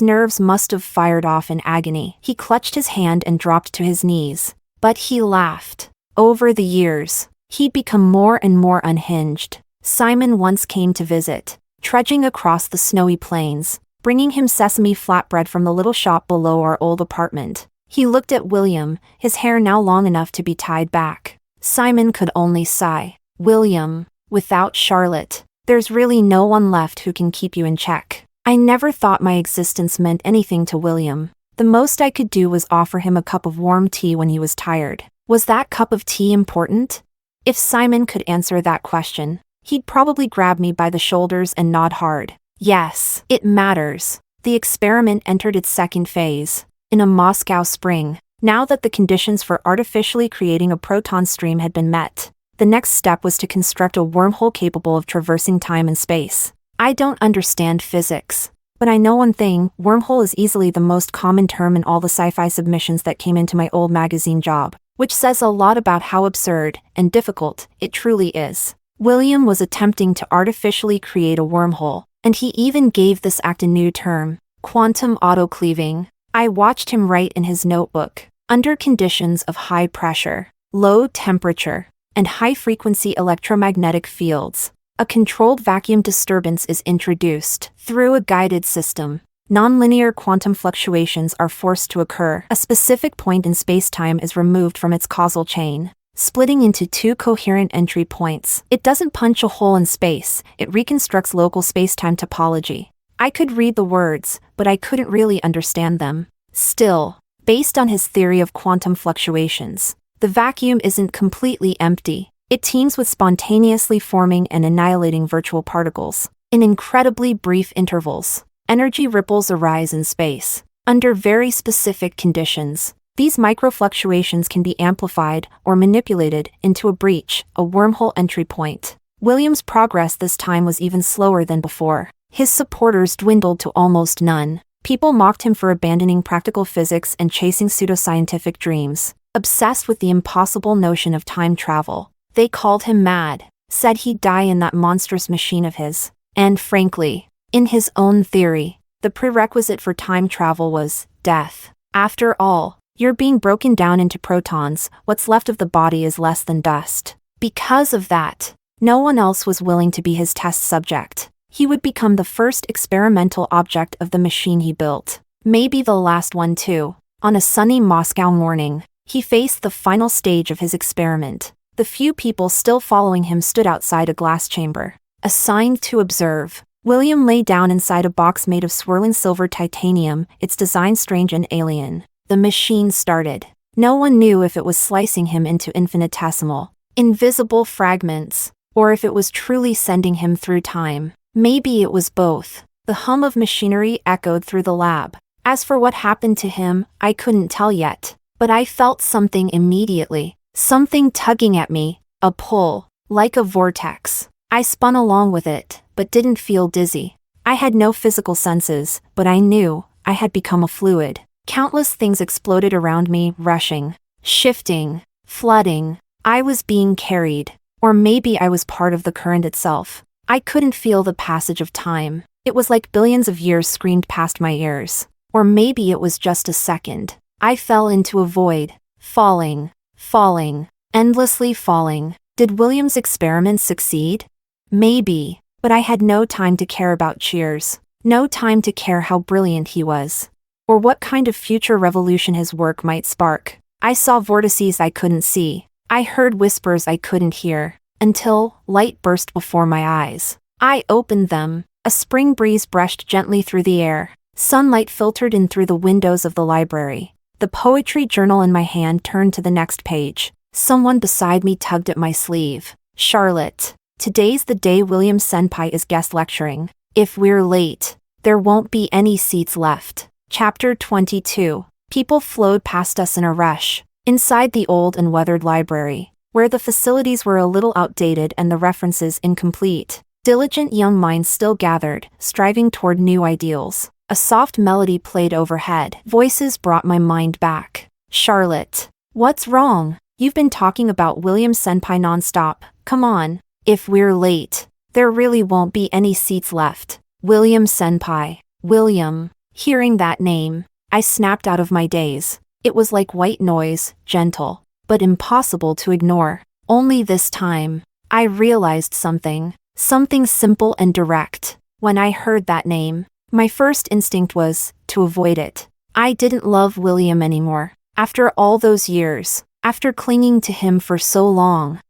nerves must have fired off in agony. He clutched his hand and dropped to his knees. But he laughed. Over the years, he'd become more and more unhinged. Simon once came to visit, trudging across the snowy plains, bringing him sesame flatbread from the little shop below our old apartment. He looked at William, his hair now long enough to be tied back. Simon could only sigh. William, without Charlotte, there's really no one left who can keep you in check. I never thought my existence meant anything to William. The most I could do was offer him a cup of warm tea when he was tired. Was that cup of tea important? If Simon could answer that question, he'd probably grab me by the shoulders and nod hard. Yes, it matters. The experiment entered its second phase. In a Moscow spring, now that the conditions for artificially creating a proton stream had been met, the next step was to construct a wormhole capable of traversing time and space. I don't understand physics, but I know one thing: wormhole is easily the most common term in all the sci-fi submissions that came into my old magazine job. which says a lot about how absurd and difficult it truly is. William was attempting to artificially create a wormhole, and he even gave this act a new term: quantum autocleaving. I watched him write in his notebook. Under conditions of high pressure, low temperature, and high-frequency electromagnetic fields, a controlled vacuum disturbance is introduced. Through a guided system, nonlinear quantum fluctuations are forced to occur. A specific point in spacetime is removed from its causal chain, splitting into two coherent entry points. It doesn't punch a hole in space, it reconstructs local spacetime topology. I could read the words, but I couldn't really understand them. Still, based on his theory of quantum fluctuations, the vacuum isn't completely empty. It teems with spontaneously forming and annihilating virtual particles. In incredibly brief intervals, energy ripples arise in space. Under very specific conditions, these microfluctuations can be amplified or manipulated into a breach, a wormhole entry point. William's progress this time was even slower than before. His supporters dwindled to almost none. People mocked him for abandoning practical physics and chasing pseudoscientific dreams, obsessed with the impossible notion of time travel. They called him mad, said he'd die in that monstrous machine of his. And frankly, in his own theory, the prerequisite for time travel was death. After all, you're being broken down into protons, what's left of the body is less than dust. Because of that, no one else was willing to be his test subject. He would become the first experimental object of the machine he built. Maybe the last one too. On a sunny Moscow morning, he faced the final stage of his experiment. The few people still following him stood outside a glass chamber, assigned to observe. William lay down inside a box made of swirling silver titanium, its design strange and alien. The machine started. No one knew if it was slicing him into infinitesimal, invisible fragments, or if it was truly sending him through time. Maybe it was both. The hum of machinery echoed through the lab. As for what happened to him, I couldn't tell yet. But I felt something immediately. Something tugging at me, a pull, like a vortex. I spun along with it, but didn't feel dizzy. I had no physical senses, but I knew I had become a fluid. Countless things exploded around me, rushing, shifting, flooding. I was being carried, or maybe I was part of the current itself. I couldn't feel the passage of time. It was like billions of years screamed past my ears. Or maybe it was just a second. I fell into a void, falling, endlessly falling. Did William's experiment succeed? Maybe, but I had no time to care about cheers. No time to care how brilliant he was, or what kind of future revolution his work might spark. I saw vortices I couldn't see. I heard whispers I couldn't hear, until light burst before my eyes. I opened them. A spring breeze brushed gently through the air. Sunlight filtered in through the windows of the library. The poetry journal in my hand turned to the next page. Someone beside me tugged at my sleeve. Charlotte, today's the day William Senpai is guest lecturing. If we're late, there won't be any seats left. Chapter 22. People flowed past us in a rush. Inside the old and weathered library, where the facilities were a little outdated and the references incomplete, diligent young minds still gathered, striving toward new ideals. A soft melody played overhead. Voices brought my mind back. Charlotte, what's wrong? You've been talking about William Senpai nonstop. Come on. If we're late, there really won't be any seats left. William Senpai. William. Hearing that name, I snapped out of my daze. It was like white noise, gentle, but impossible to ignore. Only this time, I realized something simple and direct. When I heard that name, my first instinct was to avoid it. I didn't love William anymore. After all those years, after clinging to him for so long,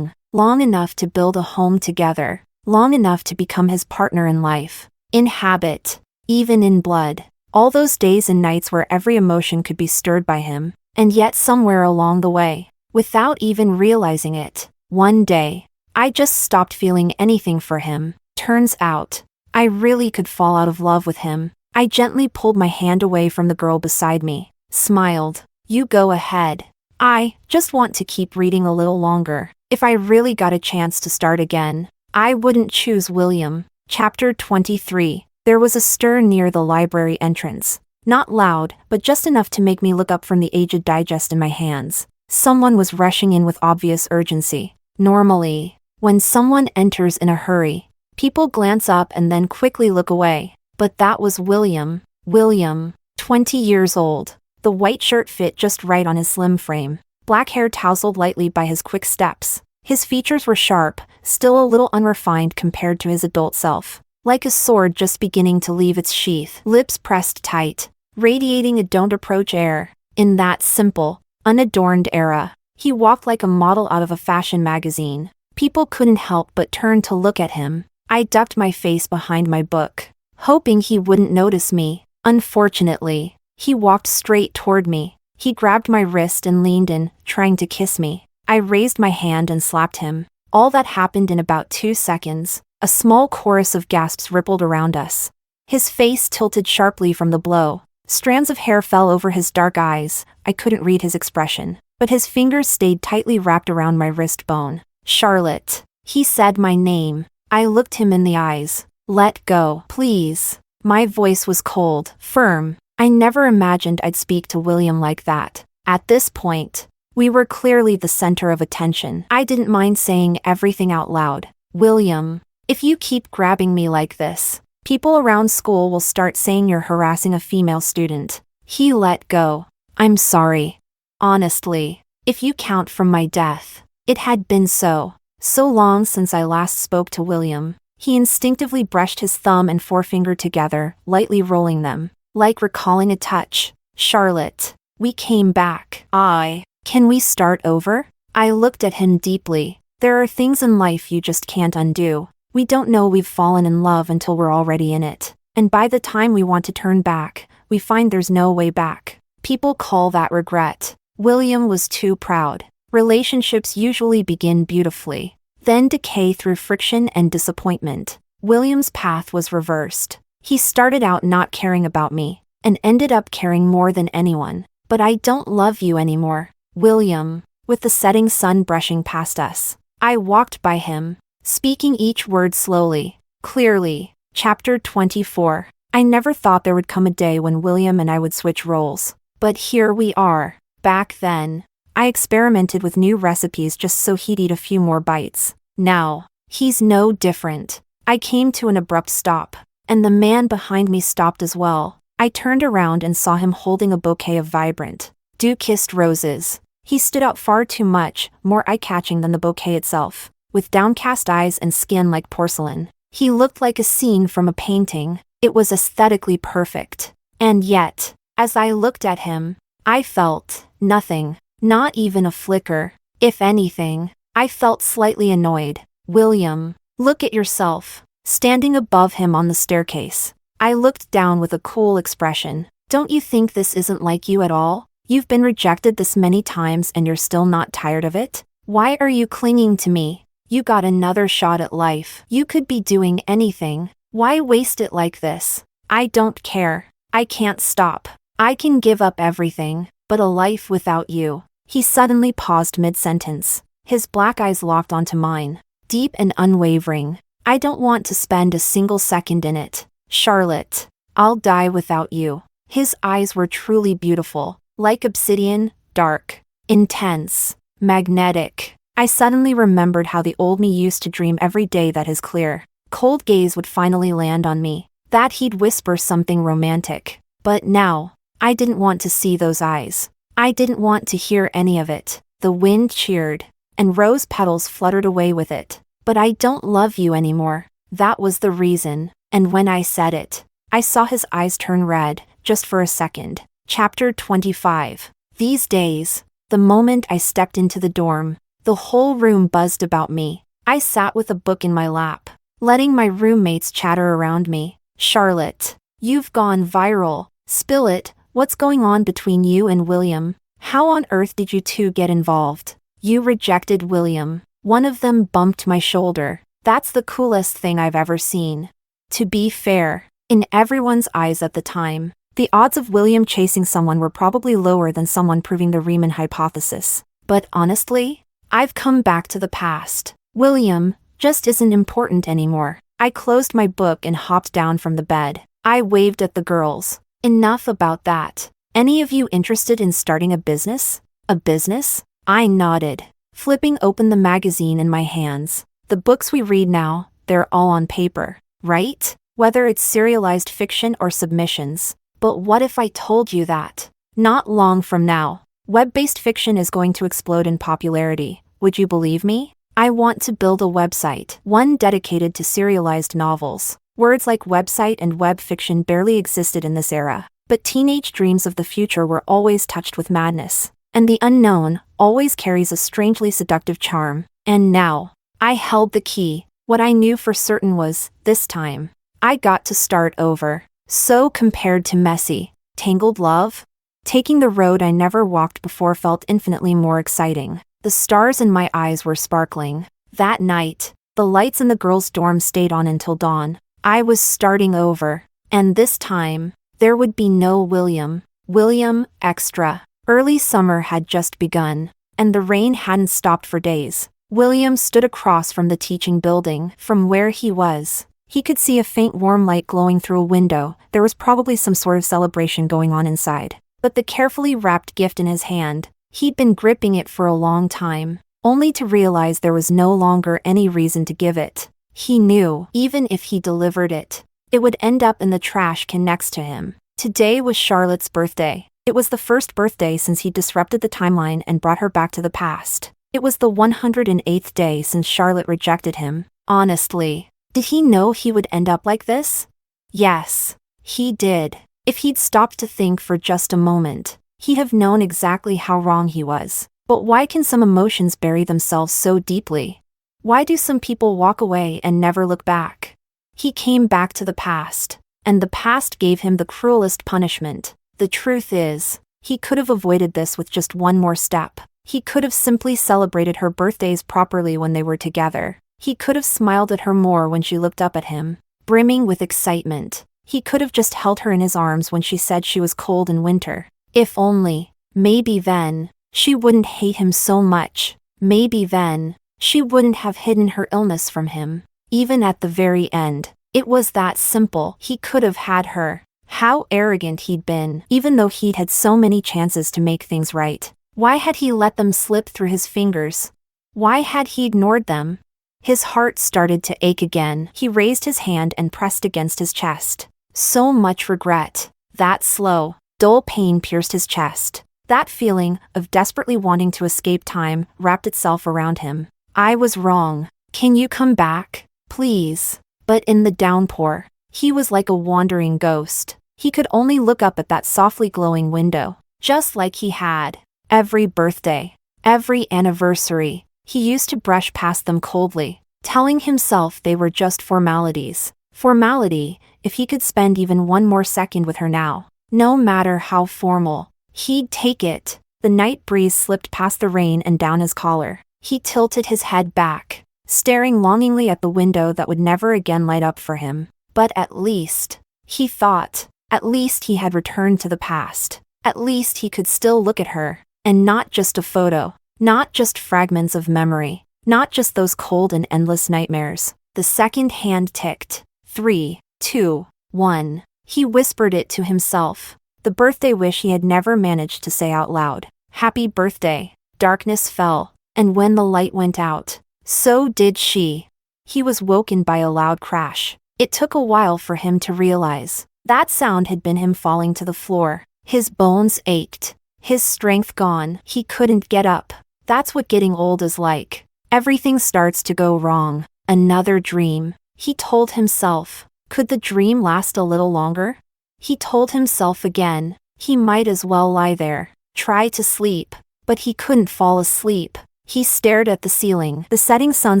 long enough to build a home together, long enough to become his partner in life, in habit, even in blood. All those days and nights where every emotion could be stirred by him, and yet somewhere along the way, without even realizing it, one day, I just stopped feeling anything for him. Turns out, I really could fall out of love with him. I gently pulled my hand away from the girl beside me, smiled. You go ahead. I just want to keep reading a little longer. If I really got a chance to start again, I wouldn't choose William. Chapter 23. There was a stir near the library entrance. Not loud, but just enough to make me look up from the aged digest in my hands. Someone was rushing in with obvious urgency. Normally, when someone enters in a hurry, people glance up and then quickly look away. But that was William. William, 20 years old. The white shirt fit just right on his slim frame. Black hair tousled lightly by his quick steps. His features were sharp, still a little unrefined compared to his adult self. Like a sword just beginning to leave its sheath. Lips pressed tight, radiating a don't approach air. In that simple, unadorned era, he walked like a model out of a fashion magazine. People couldn't help but turn to look at him. I ducked my face behind my book, hoping he wouldn't notice me. Unfortunately, he walked straight toward me. He grabbed my wrist and leaned in, trying to kiss me. I raised my hand and slapped him. All that happened in about 2 seconds. A small chorus of gasps rippled around us. His face tilted sharply from the blow. Strands of hair fell over his dark eyes. I couldn't read his expression, but his fingers stayed tightly wrapped around my wrist bone. Charlotte. He said my name. I looked him in the eyes. Let go, please. My voice was cold, firm. I never imagined I'd speak to William like that. At this point, we were clearly the center of attention. I didn't mind saying everything out loud. William, if you keep grabbing me like this, people around school will start saying you're harassing a female student. He let go. I'm sorry. Honestly, if you count from my death, it had been so long since I last spoke to William. He instinctively brushed his thumb and forefinger together, lightly rolling them, like recalling a touch. Charlotte, we came back. Can we start over? I looked at him deeply. There are things in life you just can't undo. We don't know we've fallen in love until we're already in it. And by the time we want to turn back, we find there's no way back. People call that regret. William was too proud. Relationships usually begin beautifully, then decay through friction and disappointment. William's path was reversed. He started out not caring about me, and ended up caring more than anyone. But I don't love you anymore, William. With the setting sun brushing past us, I walked by him, speaking each word slowly, clearly. Chapter 24. I never thought there would come a day when William and I would switch roles. But here we are. Back then, I experimented with new recipes just so he'd eat a few more bites. Now, he's no different. I came to an abrupt stop, and the man behind me stopped as well. I turned around and saw him holding a bouquet of vibrant, dew-kissed roses. He stood out far too much, more eye-catching than the bouquet itself. With downcast eyes and skin like porcelain, he looked like a scene from a painting. It was aesthetically perfect. And yet, as I looked at him, I felt nothing, not even a flicker. If anything, I felt slightly annoyed. William, look at yourself, standing above him on the staircase. I looked down with a cool expression. Don't you think this isn't like you at all? You've been rejected this many times and you're still not tired of it? Why are you clinging to me? You got another shot at life. You could be doing anything. Why waste it like this? I don't care. I can't stop. I can give up everything, but a life without you. He suddenly paused mid-sentence. His black eyes locked onto mine, deep and unwavering. I don't want to spend a single second in it. Charlotte, I'll die without you. His eyes were truly beautiful, like obsidian, dark, intense, magnetic. I suddenly remembered how the old me used to dream every day that his clear, cold gaze would finally land on me, that he'd whisper something romantic. But now, I didn't want to see those eyes. I didn't want to hear any of it. The wind cheered, and rose petals fluttered away with it. But I don't love you anymore. That was the reason, and when I said it, I saw his eyes turn red, just for a second. Chapter 25. These days, the moment I stepped into the dorm, the whole room buzzed about me. I sat with a book in my lap, letting my roommates chatter around me. Charlotte, you've gone viral. Spill it. What's going on between you and William? How on earth did you two get involved? You rejected William. One of them bumped my shoulder. That's the coolest thing I've ever seen. To be fair, in everyone's eyes at the time, the odds of William chasing someone were probably lower than someone proving the Riemann hypothesis. But honestly, I've come back to the past. William just isn't important anymore. I closed my book and hopped down from the bed. I waved at the girls, Enough about that. Any of you interested in starting a business? A business? I nodded, flipping open the magazine in my hands. The books we read now, they're all on paper, right? Whether it's serialized fiction or submissions. But what if I told you that? Not long from now, web-based fiction is going to explode in popularity. Would you believe me? I want to build a website, one dedicated to serialized novels. Words like website and web fiction barely existed in this era, but teenage dreams of the future were always touched with madness, and the unknown always carries a strangely seductive charm. And now, I held the key. What I knew for certain was, this time, I got to start over. So compared to messy, tangled love, taking the road I never walked before felt infinitely more exciting. The stars in my eyes were sparkling. That night, the lights in the girls' dorm stayed on until dawn. I was starting over. And this time, there would be no William. William, extra. Early summer had just begun, and the rain hadn't stopped for days. William stood across from the teaching building. From where he was, he could see a faint warm light glowing through a window. There was probably some sort of celebration going on inside. But the carefully wrapped gift in his hand, he'd been gripping it for a long time, only to realize there was no longer any reason to give it. He knew, even if he delivered it, it would end up in the trash can next to him. Today was Charlotte's birthday. It was the first birthday since he disrupted the timeline and brought her back to the past. It was the 108th day since Charlotte rejected him. Honestly, did he know he would end up like this? Yes, he did. If he'd stopped to think for just a moment, he'd have known exactly how wrong he was. But why can some emotions bury themselves so deeply? Why do some people walk away and never look back? He came back to the past, and the past gave him the cruelest punishment. The truth is, he could have avoided this with just one more step. He could have simply celebrated her birthdays properly when they were together. He could have smiled at her more when she looked up at him, brimming with excitement. He could have just held her in his arms when she said she was cold in winter. If only, maybe then, she wouldn't hate him so much. Maybe then, she wouldn't have hidden her illness from him. Even at the very end, it was that simple. He could have had her. How arrogant he'd been, even though he'd had so many chances to make things right. Why had he let them slip through his fingers? Why had he ignored them? His heart started to ache again. He raised his hand and pressed against his chest. So much regret. That slow, dull pain pierced his chest. That feeling of desperately wanting to escape time wrapped itself around him. I was wrong. Can you come back, please? But in the downpour, he was like a wandering ghost. He could only look up at that softly glowing window, just like he had. Every birthday, every anniversary, he used to brush past them coldly, telling himself they were just formalities. Formality, if he could spend even one more second with her now. No matter how formal, he'd take it. The night breeze slipped past the rain and down his collar. He tilted his head back, staring longingly at the window that would never again light up for him. But at least, he thought, at least he had returned to the past. At least he could still look at her, and not just a photo, not just fragments of memory, not just those cold and endless nightmares. The second hand ticked. 3, 2, 1. He whispered it to himself. The birthday wish he had never managed to say out loud. Happy birthday. Darkness fell, and when the light went out, so did she. He was woken by a loud crash. It took a while for him to realize. That sound had been him falling to the floor. His bones ached. His strength gone. He couldn't get up. That's what getting old is like. Everything starts to go wrong. Another dream. He told himself. Could the dream last a little longer? He told himself again. He might as well lie there. Try to sleep. But he couldn't fall asleep. He stared at the ceiling. The setting sun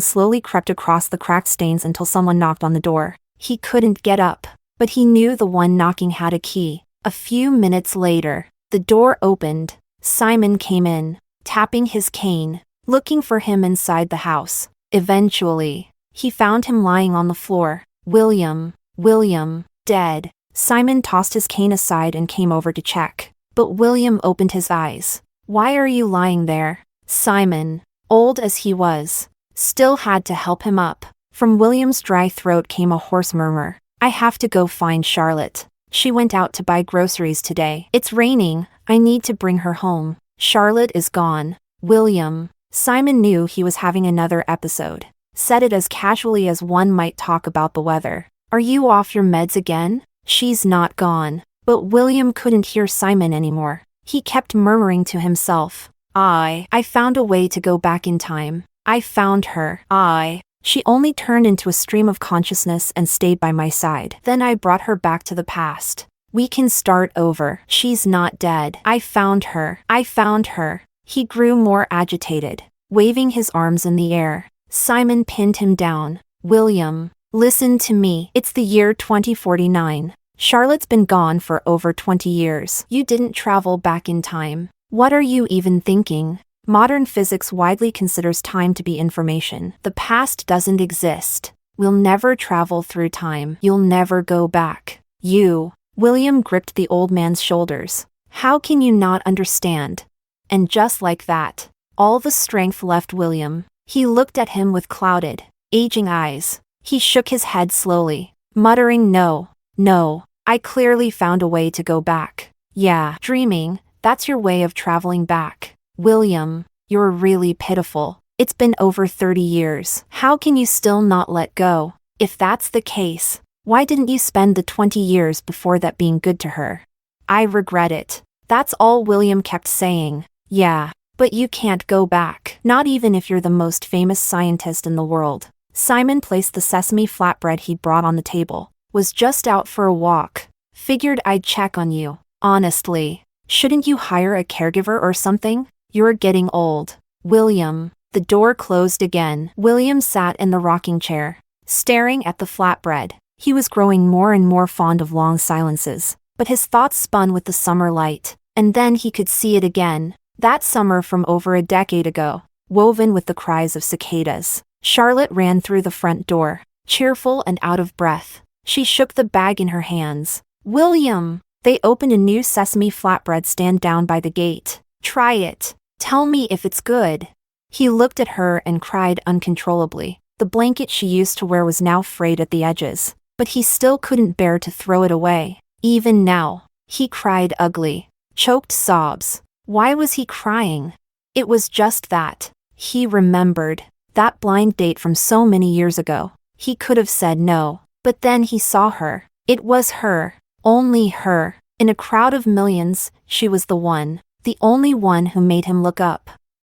slowly crept across the cracked stains until someone knocked on the door. He couldn't get up. But he knew the one knocking had a key. A few minutes later, the door opened. Simon came in, tapping his cane, looking for him inside the house. Eventually, he found him lying on the floor. William, dead. Simon tossed his cane aside and came over to check. But William opened his eyes. Why are you lying there? Simon, old as he was, still had to help him up. From William's dry throat came a hoarse murmur. I have to go find Charlotte. She went out to buy groceries today. It's raining, I need to bring her home. Charlotte is gone. William. Simon knew he was having another episode. Said it as casually as one might talk about the weather. Are you off your meds again? She's not gone. But William couldn't hear Simon anymore. He kept murmuring to himself. I found a way to go back in time. I found her. She only turned into a stream of consciousness and stayed by my side. Then I brought her back to the past. We can start over. She's not dead. I found her. I found her. He grew more agitated, waving his arms in the air. Simon pinned him down. William, listen to me. It's the year 2049. Charlotte's been gone for over 20 years. You didn't travel back in time. What are you even thinking? Modern physics widely considers time to be information. The past doesn't exist. We'll never travel through time. You'll never go back. William gripped the old man's shoulders. How can you not understand? And just like that, all the strength left William. He looked at him with clouded, aging eyes. He shook his head slowly, muttering, No, I clearly found a way to go back. Yeah, dreaming, that's your way of traveling back. William, you're really pitiful. It's been over 30 years. How can you still not let go? If that's the case, why didn't you spend the 20 years before that being good to her? I regret it. That's all William kept saying. Yeah, but you can't go back. Not even if you're the most famous scientist in the world. Simon placed the sesame flatbread he'd brought on the table. Was just out for a walk. Figured I'd check on you. Honestly, shouldn't you hire a caregiver or something? You're getting old. William. The door closed again. William sat in the rocking chair, staring at the flatbread. He was growing more and more fond of long silences, but his thoughts spun with the summer light, and then he could see it again. That summer from over a decade ago, woven with the cries of cicadas. Charlotte ran through the front door, cheerful and out of breath. She shook the bag in her hands. William! They opened a new sesame flatbread stand down by the gate. Try it. Tell me if it's good. He looked at her and cried uncontrollably. The blanket she used to wear was now frayed at the edges, but he still couldn't bear to throw it away. Even now, he cried ugly, choked sobs. Why was he crying? It was just that. He remembered that blind date from so many years ago. He could have said no, but then he saw her. It was her, only her. In a crowd of millions, she was the one, the only one who made him look up.